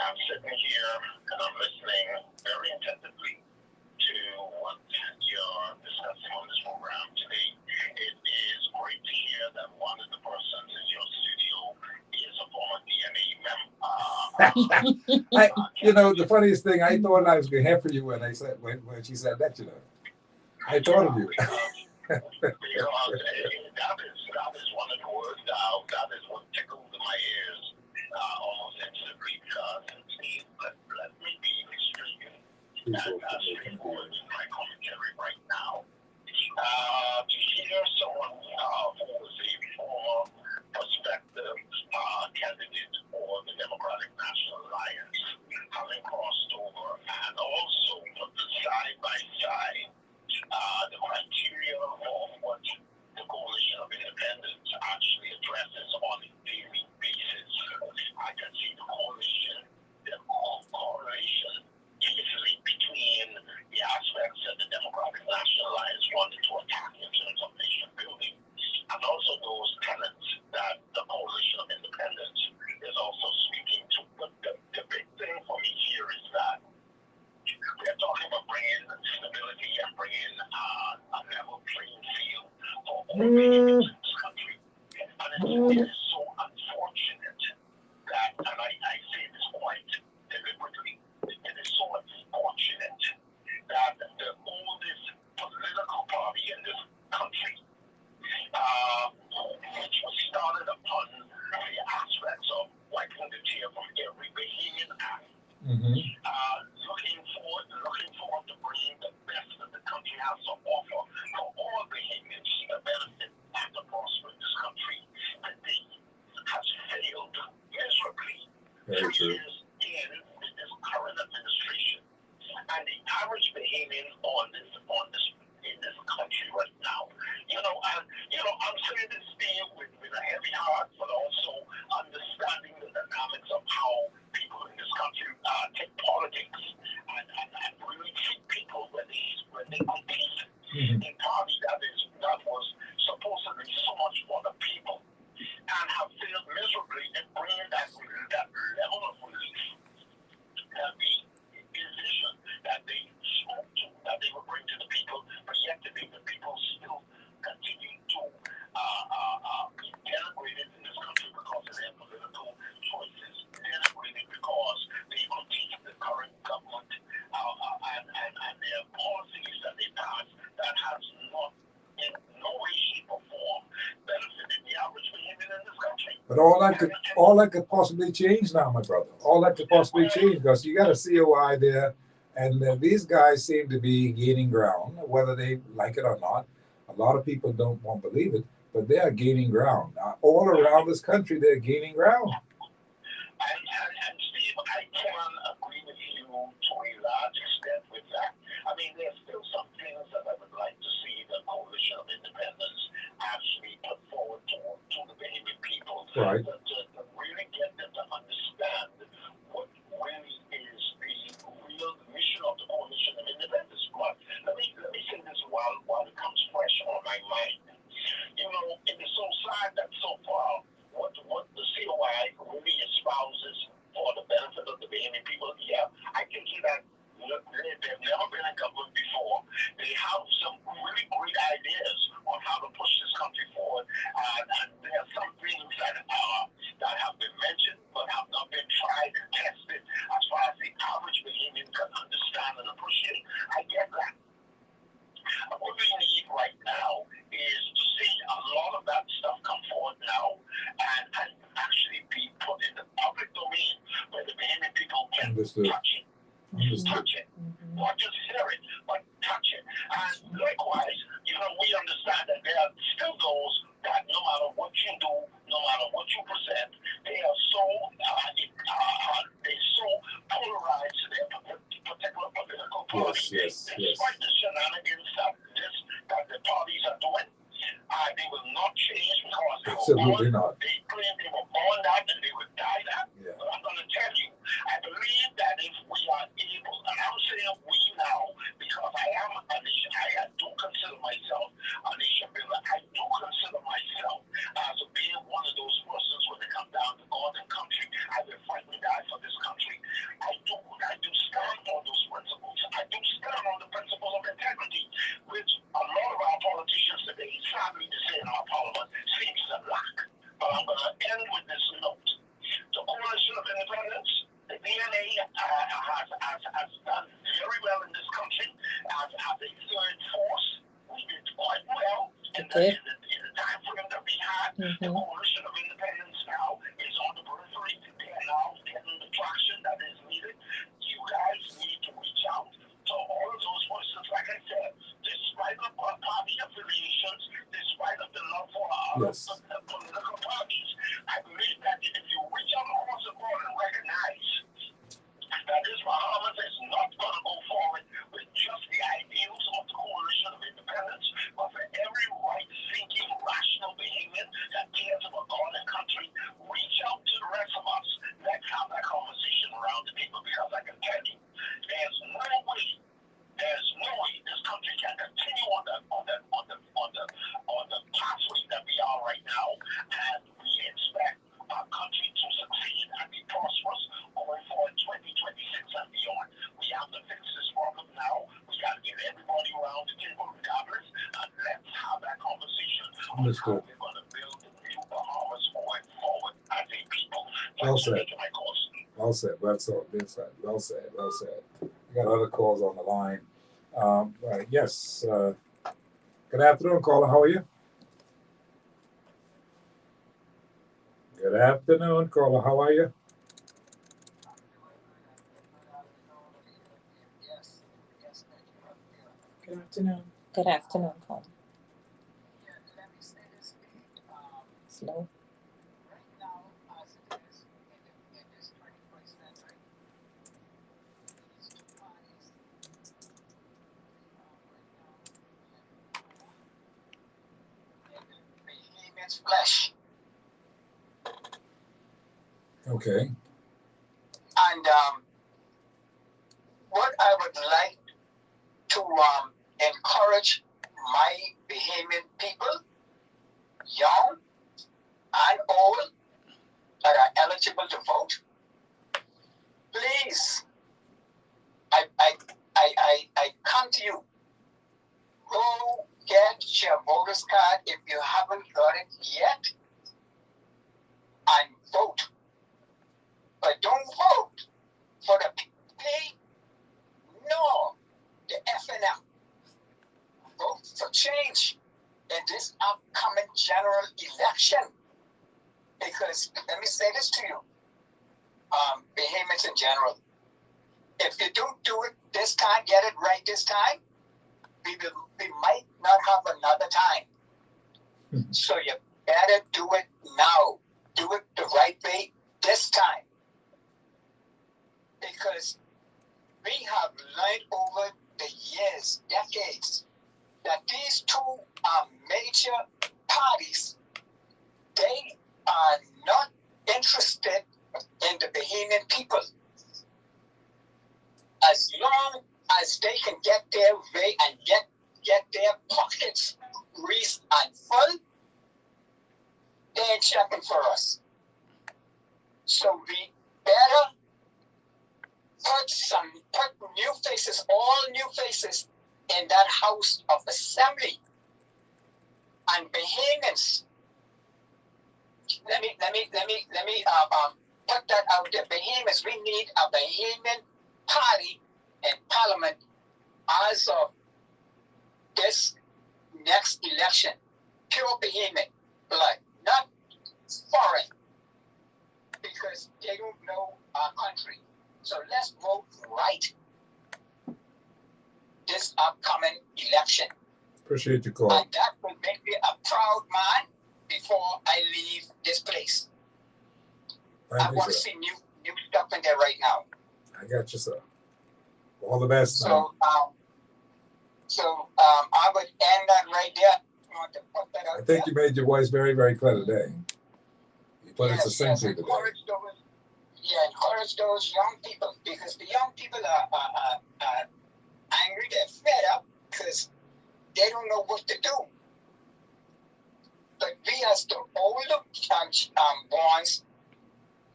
I'm sitting here and I'm listening very attentively to what you're discussing on this program today. It is great to hear that one of the persons in your studio is a former DNA member. The funniest thing, I thought I was going to hear from you when she said that, I thought of you. Because that is one of the words that is what tickled my ears almost instantly, because let me be extreme straightforward in my commentary right now. To hear someone who was a former prospective candidate for the Democratic National Alliance having crossed over and also put the side by side the criteria of what the Coalition of Independence actually addresses on a daily basis. I can see the correlation easily between the aspects that the Democratic National Alliance wanted to attack in terms of nation building, and also those tenets that the Coalition of Independence is also speaking to. But the big thing for me here is that we're talking about bringing stability and bringing a level playing field for all Canadians in this country. And it is so unfortunate that, and I say this quite deliberately, it is so unfortunate that the oldest political party in this country, which was started upon the aspects of wiping the tear from every Bahamian act, looking forward to bringing the best that the country has to offer for all Bahamians to benefit and to prosper in this country, today has failed miserably. 2 years in with this current administration, and the average Bahamian in this country right now, I'm saying this thing with a heavy heart, but also understanding the dynamics of how people in this country take politics and really treat people when they compete in a party that was supposedly so much for the people, and have failed miserably in bringing that level of relief that the vision that they spoke to, that they would bring to the people, but yet today the people still continue to be denigrated in this country because of their political choices, denigrated because they critique the current government and their policies that they pass that has not in no way, shape, or form benefited the average Bahamian in this country. But all that could possibly change now, my brother. All that could possibly change, because you got a COI there, and these guys seem to be gaining ground, whether they like it or not. A lot of people don't want to believe it, but they are gaining ground. All around this country, they're gaining ground. And Steve, I can agree with you to a large extent with that. I mean, there's still some things that I would like to see the Coalition of Independence actually put forward to the Bahamian people. Right. To really get them to understand what really is the real mission of the Coalition of Independence. But let me say this while it comes fresh on my mind. It is so sad that so far what the COI really espouses for the benefit of the Bahamian people, I can see that they've never been in government before. They have some really great ideas on how to push this country forward, and there are some things that and Understood. touch it. Understood. Touch it. Not just hear it, but touch it. And likewise, we understand that there are still those that no matter what you do, no matter what you present, they are so polarized to their particular political party. Despite the shenanigans that the parties are doing, they will not change because they claim they were born that and they would die that. Yeah. But I'm going to tell you, I believe that if we are able, and I'm saying we now, because I am a nation, I do consider myself a nation builder. I do consider myself as being one of those persons when they come down to God and country. I will fight and die for this country. I do stand on those principles. I do stand on the principle of integrity, which a lot of our politicians today, sadly to say in our parliament, seems to lack. But I'm going to end with this note. The Coalition of Independence, the DNA has done very well in this country as a third force. We did quite well in the time frame that we had. The Coalition of Independence now is on the periphery. They are now getting the traction that is needed. You guys need to reach out to all of those persons, like I said, despite of party affiliations, despite of the love for other political parties. I believe that if you reach out across the board and recognize that this Bahamas is not going to go forward with just the ideals of the Coalition of Independence, but for every right-thinking, rational behavior that cares about God and country, reach out to the rest of us. Let's have that conversation around the table, because I can tell you, there's no way this country can continue on the pathway that we are right now, and we expect our country to succeed and be prosperous going forward 2026 and beyond. We have to fix this problem now. We got to get everybody around the table regardless, and let's have that conversation on how we're going to build the new Bahamas going forward as a people. Well said. Well said. Well said. We got other calls on the line. Yes. Good afternoon, caller. How are you? Good afternoon, caller. How are you? Good afternoon. Good afternoon, caller. Slow. Flesh. Okay. And what I would like to encourage my Bahamian people, young and old, that are eligible to vote, please, I come to you. Go get your voter's card if you haven't got it yet, and vote. But don't vote for the P, no, the FNM. Vote for change in this upcoming general election. Because, let me say this to you, Bahamians in general, if you don't do it this time, get it right this time, we might not have another time. So you better do it now. Do it the right way this time. Because we have learned over the years, decades, that these two major parties, they are not interested in the Bahamian people. As long as they can get their way and get their pockets greased and full, they ain't checking for us. So we better put new faces, all new faces, in that House of Assembly. And Bahamians, let me put that out there. Bahamians, we need a Bahamian party in Parliament as of this next election. Pure Bahamian blood, not foreign, because they don't know our country. So let's vote right this upcoming election. Appreciate your call. And that will make me a proud man before I leave this place. I want to see new stuff in there right now. I got you, sir. All the best. So, I would end that right there. I want to put that out I think you made your voice very, very clear today. You put it succinctly today. Encourage those young people, because the young people are angry, they're fed up, because they don't know what to do. But we as the older ones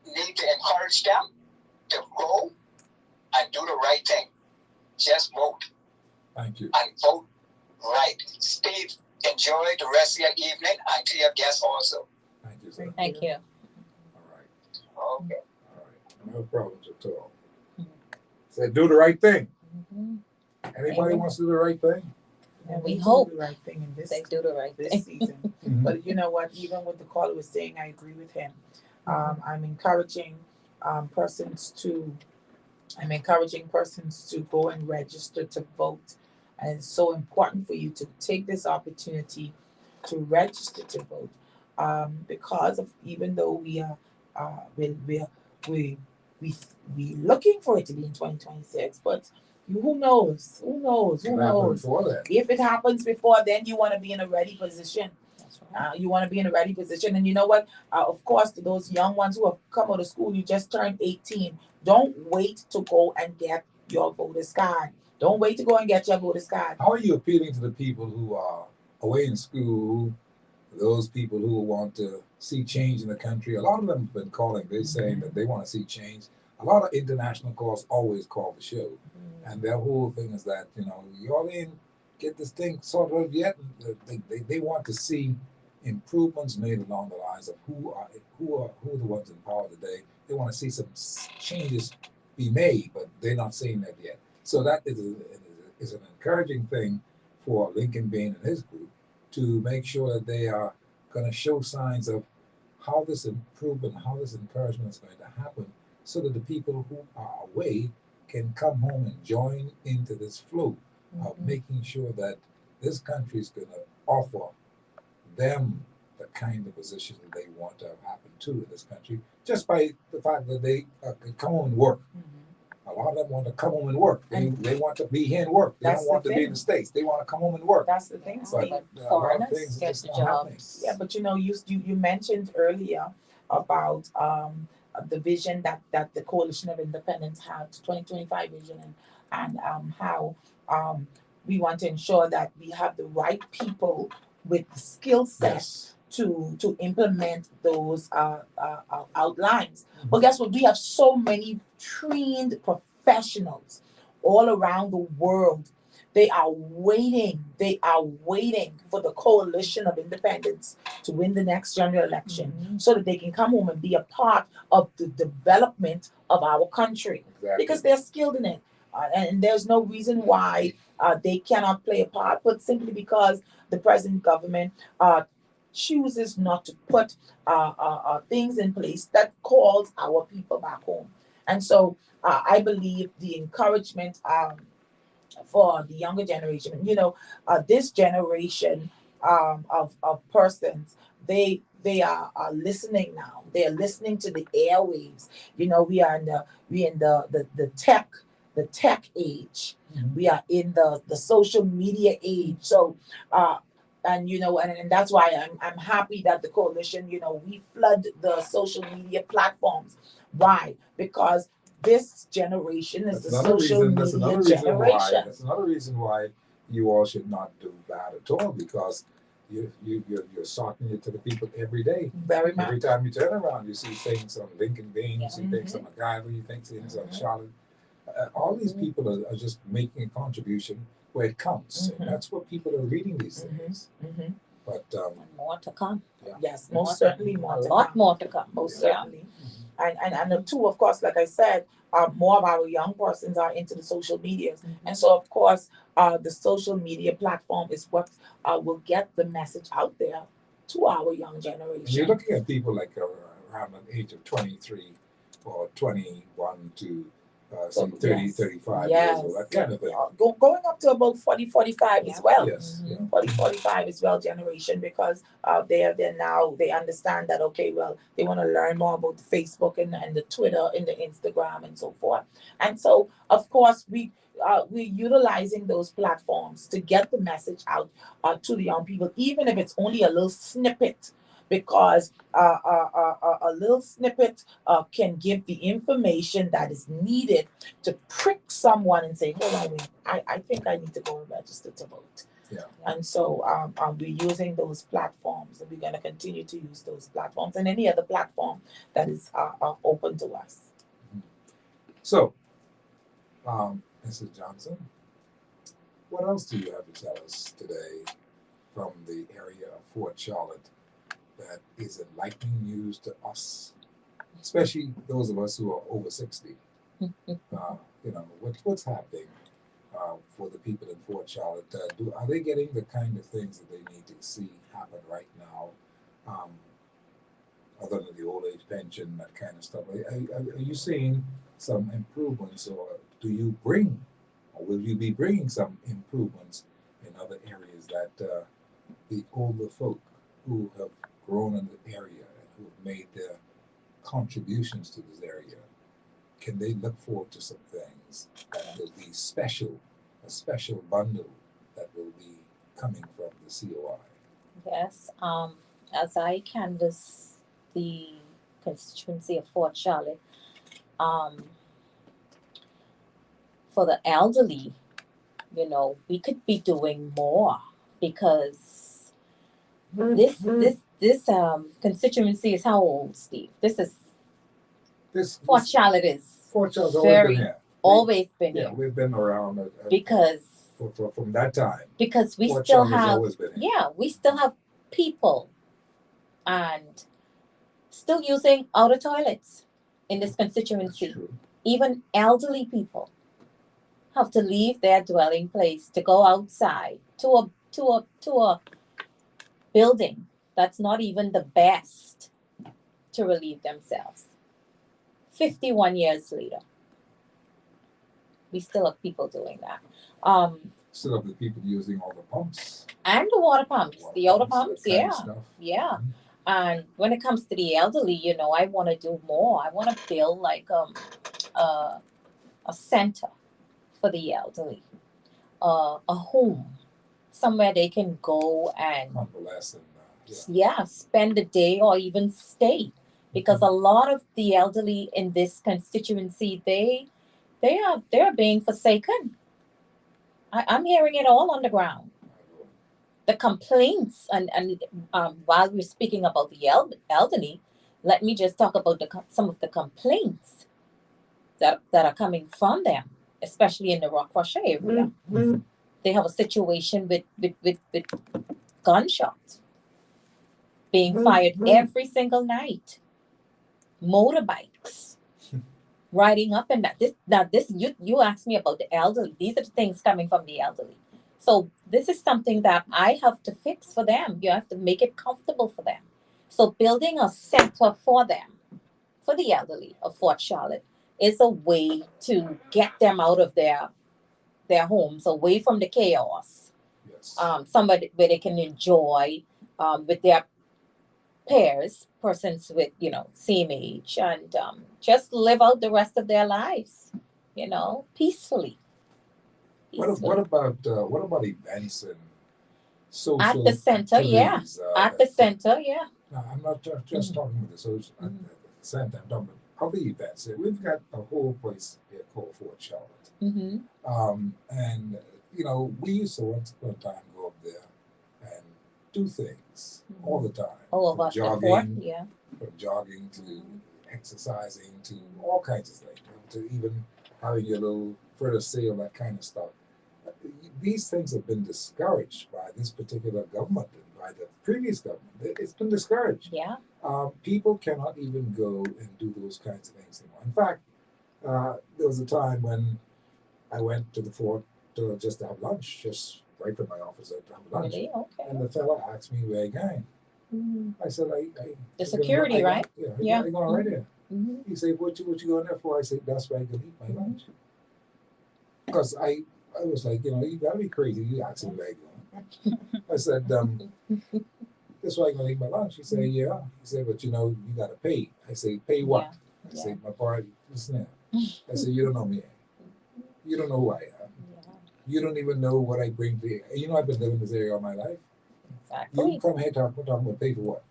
need to encourage them to go and do the right thing. Just vote. Thank you. And vote right. Steve, enjoy the rest of your evening, and to your guests also. Thank you, sir. Thank you. All right. Okay. All right. No problems at all. Say, do the right thing. Anybody wants to do the right thing? And We do hope the right thing in this They do the right this thing. season. But you know what? Even what the caller was saying, I agree with him. I'm encouraging persons to go and register to vote, and it's so important for you to take this opportunity to register to vote, because of, even though we are we looking for it to be in 2026, but who knows? If it happens before then, you want to be in a ready position. You want to be in a ready position. And you know what? Of course, to those young ones who have come out of school, you just turned 18. Don't wait to go and get your voter's card. Don't wait to go and get your voter's card. How are you appealing to the people who are away in school, those people who want to see change in the country? A lot of them have been calling. They're saying that they want to see change. A lot of international calls always call the show. And their whole thing is that, y'all didn't get this thing sorted out yet. They want to see improvements made along the lines of who are the ones in power today. They want to see some changes be made, but they're not seeing that yet. So that is an encouraging thing for Lincoln Bain and his group to make sure that they are going to show signs of how this improvement, how this encouragement is going to happen, so that the people who are away can come home and join into this flow of making sure that this country is going to offer them the kind of position that they want to have happen too in this country, just by the fact that they can come home and work. A lot of them want to come home and work. They want to be here and work. They don't want to be in the States. They want to come home and work. That's the thing. But a lot of things get just the not happening. jobs. Yeah, but you mentioned earlier about the vision that the Coalition of Independents have, 2025 vision, and how we want to ensure that we have the right people with the skill set to implement those outlines. But guess what? We have so many trained professionals all around the world. They are waiting for the Coalition of Independents to win the next general election, so that they can come home and be a part of the development of our country. Exactly. Because they're skilled in it. And there's no reason why they cannot play a part, but simply because the present government chooses not to put things in place that calls our people back home. And so I believe the encouragement for the younger generation, this generation of persons, they are listening now. They are listening to the airwaves. We are in the tech age. We are in the social media age. So and that's why I'm happy that the coalition, we flood the social media platforms. Why? Because this generation is the social media generation. That's another reason why you all should not do bad at all, because you're talking it to the people every day. Very much. Every time you turn around, you see things on Lincoln Bain, you see things on McGyver, you think things on Charlotte. All these people are just making a contribution where it counts. And that's what people are reading these days. But more to come. Yeah. Yes, most certainly more to come. A lot more to come. Most certainly. And two, of course, like I said, more of our young persons are into the social medias. And so, of course, the social media platform is what will get the message out there to our young generation. And you're looking at people like around the age of 23 or 21 to some 30, yes. 35 Yes. years old, that kind of thing. Going up to about 40, 45 as well. Yes. Yeah. 40, 45 as well generation, because they're now, they understand that, okay, well, they want to learn more about the Facebook and the Twitter and the Instagram and so forth. And so, of course, we're utilizing those platforms to get the message out to the young people, even if it's only a little snippet, because a little snippet can give the information that is needed to prick someone and say, hold on, wait, I think I need to go and register to vote. Yeah. And so we're using those platforms, and we're going to continue to use those platforms and any other platform that is open to us. So, Mrs. Johnson, what else do you have to tell us today from the area of Fort Charlotte that is enlightening news to us, especially those of us who are over 60? What's happening for the people in Fort Charlotte? Are they getting the kind of things that they need to see happen right now, other than the old age pension, that kind of stuff? Are you seeing some improvements, or will you be bringing some improvements in other areas that the older folk who have grown in the area and who have made their contributions to this area, can they look forward to some things that will be special, a special bundle that will be coming from the COI? Yes. As I canvass the constituency of Fort Charlotte, for the elderly, we could be doing more, because this constituency is how old, Steve? Fort Charlotte is Fort Charlotte's always been here. Yeah, we've been around because from that time. Because we Fort still Charlotte's have always been here. we still have people and still using outer toilets in this constituency. Even elderly people have to leave their dwelling place to go outside to a building that's not even the best to relieve themselves. 51 years later, we still have people doing that. Still have the people using all the pumps. And the water pumps, the outer pumps, that kind of stuff. yeah. And when it comes to the elderly, I want to do more. I want to build like a center for the elderly, a home, somewhere they can go and spend a day or even stay, because a lot of the elderly in this constituency, they are being forsaken. I'm hearing it all on the ground. The complaints, and while we're speaking about the elderly, let me just talk about some of the complaints that are coming from them, especially in the Rock Crusher area. They have a situation with gunshots being fired every single night, motorbikes riding up and that. You asked me about the elderly. These are the things coming from the elderly. So this is something that I have to fix for them. You have to make it comfortable for them. So building a center for them, for the elderly of Fort Charlotte, is a way to get them out of their homes, away from the chaos. Yes. Somewhere where they can enjoy with their peers, persons with same age, and just live out the rest of their lives, peacefully. What about events and social at the center? At the center, No, I'm not just talking about the social. At the same time, I'm talking about other events. We've got a whole place here called Fort Charlotte, and we used to once upon a time go up there and do things all the time. From jogging to exercising to all kinds of things, to even having your little further sale, that kind of stuff. These things have been discouraged by this particular government and by the previous government. It's been discouraged. Yeah. People cannot even go and do those kinds of things anymore. In fact, there was a time when I went to the fort just to have lunch, just right from my office to have lunch. Really? Okay. And the fella asked me where I going. I said, the security, right? Yeah. I going right here. He said, what you going there for? I said, that's where I can eat my lunch. Because I was like, you gotta be crazy. You asking where I going. I said, that's why I'm gonna eat my lunch. He said, yeah. He said, but you gotta pay. I said, pay what? I said, my boy, listen here. I said, you don't know me. You don't know who I am. You don't even know what I bring to you. I've been living in this area all my life. Exactly. You come here talking about pay for what?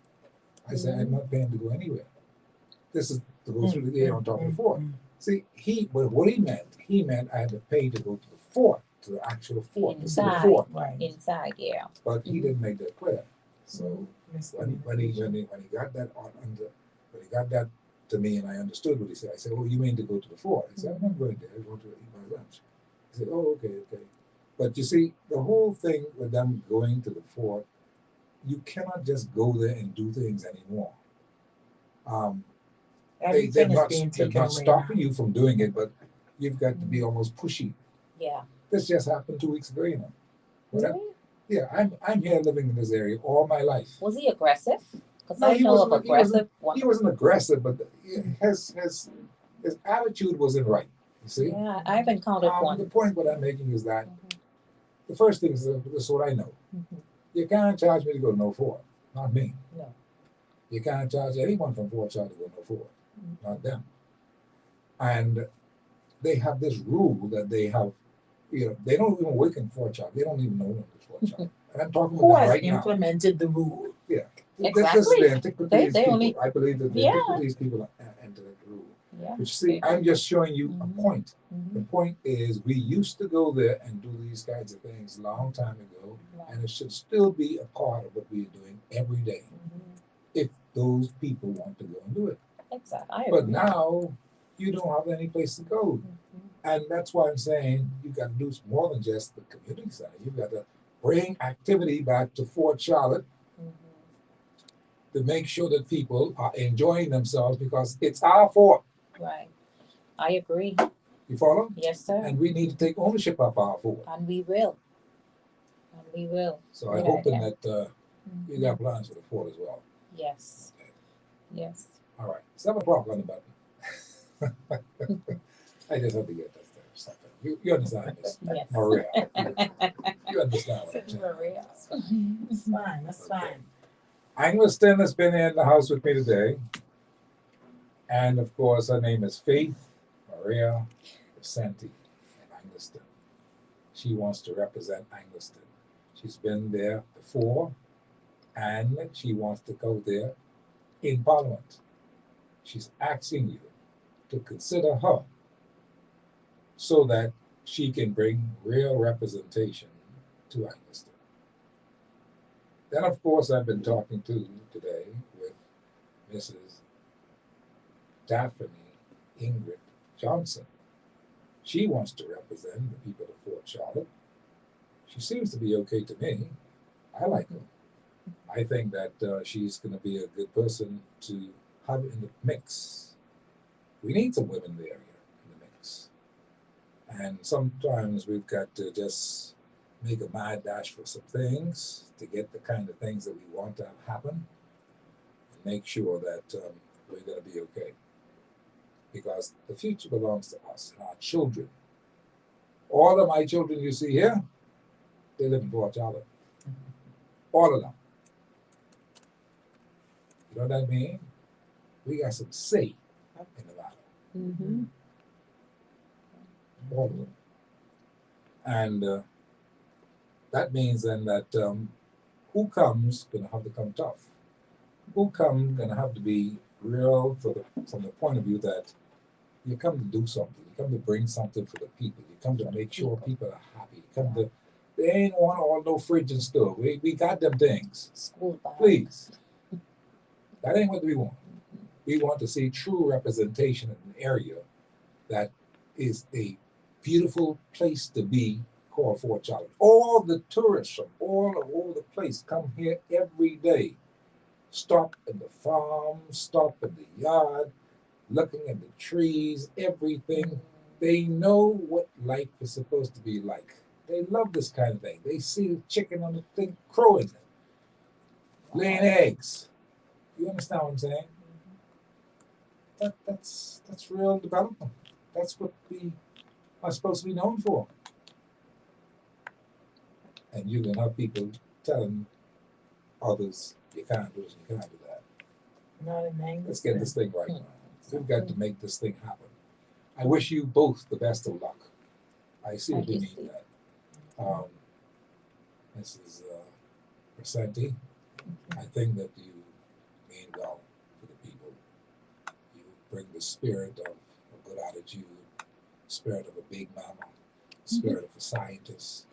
I said, I'm not paying to go anywhere. This is to go through the air on top of the fort. See, what he meant I had to pay to go to the fort, to the actual fort, Inside, to the fort. right. Inside, yeah. But he didn't make that clear. So when he got that when he got that to me and I understood what he said, I said, oh, you mean to go to the fort? I said, I'm not going there. I want to eat my lunch. He said, oh, okay. But you see, the whole thing with them going to the fort, you cannot just go there and do things anymore. They're not stopping you from doing it, but you've got to be almost pushy. Yeah. This just happened 2 weeks ago, Really? Yeah, I'm here living in this area all my life. Was he aggressive? Because No, I know of aggressive He wasn't aggressive, but his attitude wasn't right. You see? Yeah, I've encountered one. The point what I'm making is that the first thing is this is what I know. You can't charge me to go to no fort, not me. No. You can't charge anyone from Fort Charlotte to go to no fort, not them. And they have this rule that they have. They don't even work in Fort Charlotte. They don't even know when it's Fort Charlotte. And I'm talking about right now. Who has implemented the rule? Yeah. Exactly. This is the antiquities They people. only, I believe that the antiquities people entered that rule. Yeah. But you see, I'm just showing you a point. The point is we used to go there and do these kinds of things a long time ago, and it should still be a part of what we are doing every day. If those people want to go and do it. Exactly. But now you don't have any place to go. And that's why I'm saying you've got to do more than just the community center. You've got to bring activity back to Fort Charlotte to make sure that people are enjoying themselves because it's our fort. Right. I agree. You follow? Yes, sir. And we need to take ownership of our fort. And we will. So I'm hoping that you got plans for the fort as well. Yes. Yes. All right. 7 o'clock on the button. I just have to get that stuff. You understand this? Yes. Maria. You understand what I'm saying? Maria. That's fine. That's fine. Englerston has been in the house with me today. And of course, her name is Faith Maria Percentie in Englerston. She wants to represent Englerston. She's been there before, and she wants to go there in Parliament. She's asking you to consider her so that she can bring real representation to Englerston. Then, of course, I've been talking to today with Mrs. Daphney Ingrid Johnson. She wants to represent the people of Fort Charlotte. She seems to be okay to me. I like her. I think that she's going to be a good person to have in the mix. We need some women there in the mix. And sometimes we've got to just make a mad dash for some things to get the kind of things that we want to happen and make sure that we're going to be okay. Because the future belongs to us and our children. All of my children you see here, they live in Fort Charlotte. All of them. You know what I mean? We got some say in the matter. All of them. And that means then that who comes going to have to come tough. Who comes going to have to be real from the point of view that you come to do something. You come to bring something for the people. You come to make sure people are happy. You come to, they ain't want all no fridge and stove. We got them things. School bag. Please. That ain't what we want. We want to see true representation in an area that is a beautiful place to be called Fort Charlotte. All the tourists from all over the place come here every day. Stop in the farm, stop in the yard, looking at the trees, everything. They know what life is supposed to be like. They love this kind of thing. They see the chicken on the thing crowing, laying eggs. You understand what I'm saying? that's real development. That's what we are supposed to be known for. And you can have people telling others you can't do this, you can't do that. Not in Englerston. Let's get this thing right now. We've got to make this thing happen. I wish you both the best of luck. I seriously mean that. Mrs. Percentie, I think that you mean well for the people. You bring the spirit of a good attitude, spirit of a big mama, spirit of a scientist,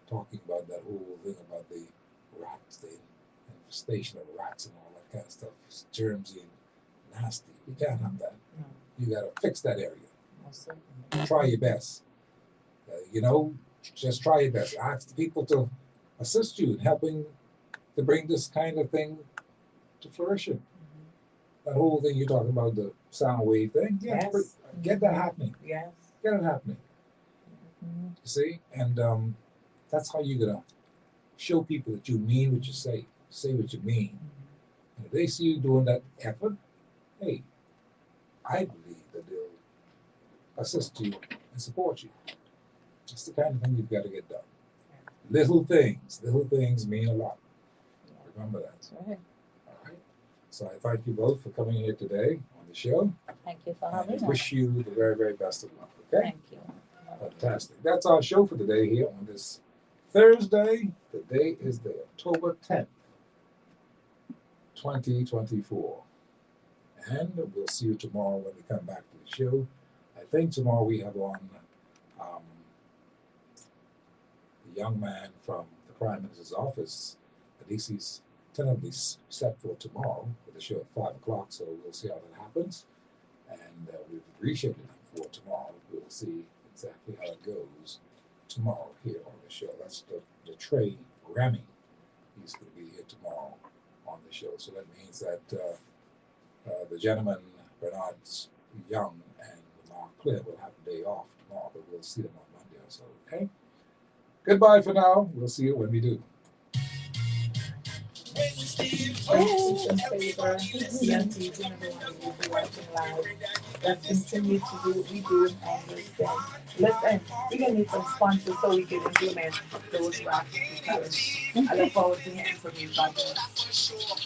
talking about that whole thing about the rats, the infestation of rats and all that kind of stuff, germsy and nasty. We can't have that. No. You got to fix that area. Most certainly. Try your best. Just try your best. Ask the people to assist you in helping to bring this kind of thing to fruition. That whole thing you're talking about, the sound wave thing, Yes. Get that happening. Yes. Get it happening. You see? And that's how you're going to show people that you mean what you say what you mean. And if they see you doing that effort, hey, I believe that they'll assist you and support you. It's the kind of thing you've got to get done. Little things mean a lot. Remember that. That's right. All right. So I thank you both for coming here today on the show. Thank you for And having us. I wish you the very, very best of luck. Okay? Thank you. Fantastic. That's our show for today here on this Thursday. The day is the October 10th, 2024. And we'll see you tomorrow when we come back to the show. I think tomorrow we have on the young man from the Prime Minister's office. At least he's tentatively set for tomorrow for the show at 5 o'clock, so we'll see how that happens. And we've rescheduled him for tomorrow. We'll see exactly how it goes tomorrow here on the show. That's the Trey Grammy. He's going to be here tomorrow on the show. So that means that the gentleman, Bernard Young and Mark Clare, will have a day off tomorrow, but we'll see them on Monday or so. Okay? Goodbye for now. We'll see you when we do. Let's continue to do what we do in Englerston. Listen, we're going to need some sponsors so we can implement those raps because I look forward to hearing from you. God bless.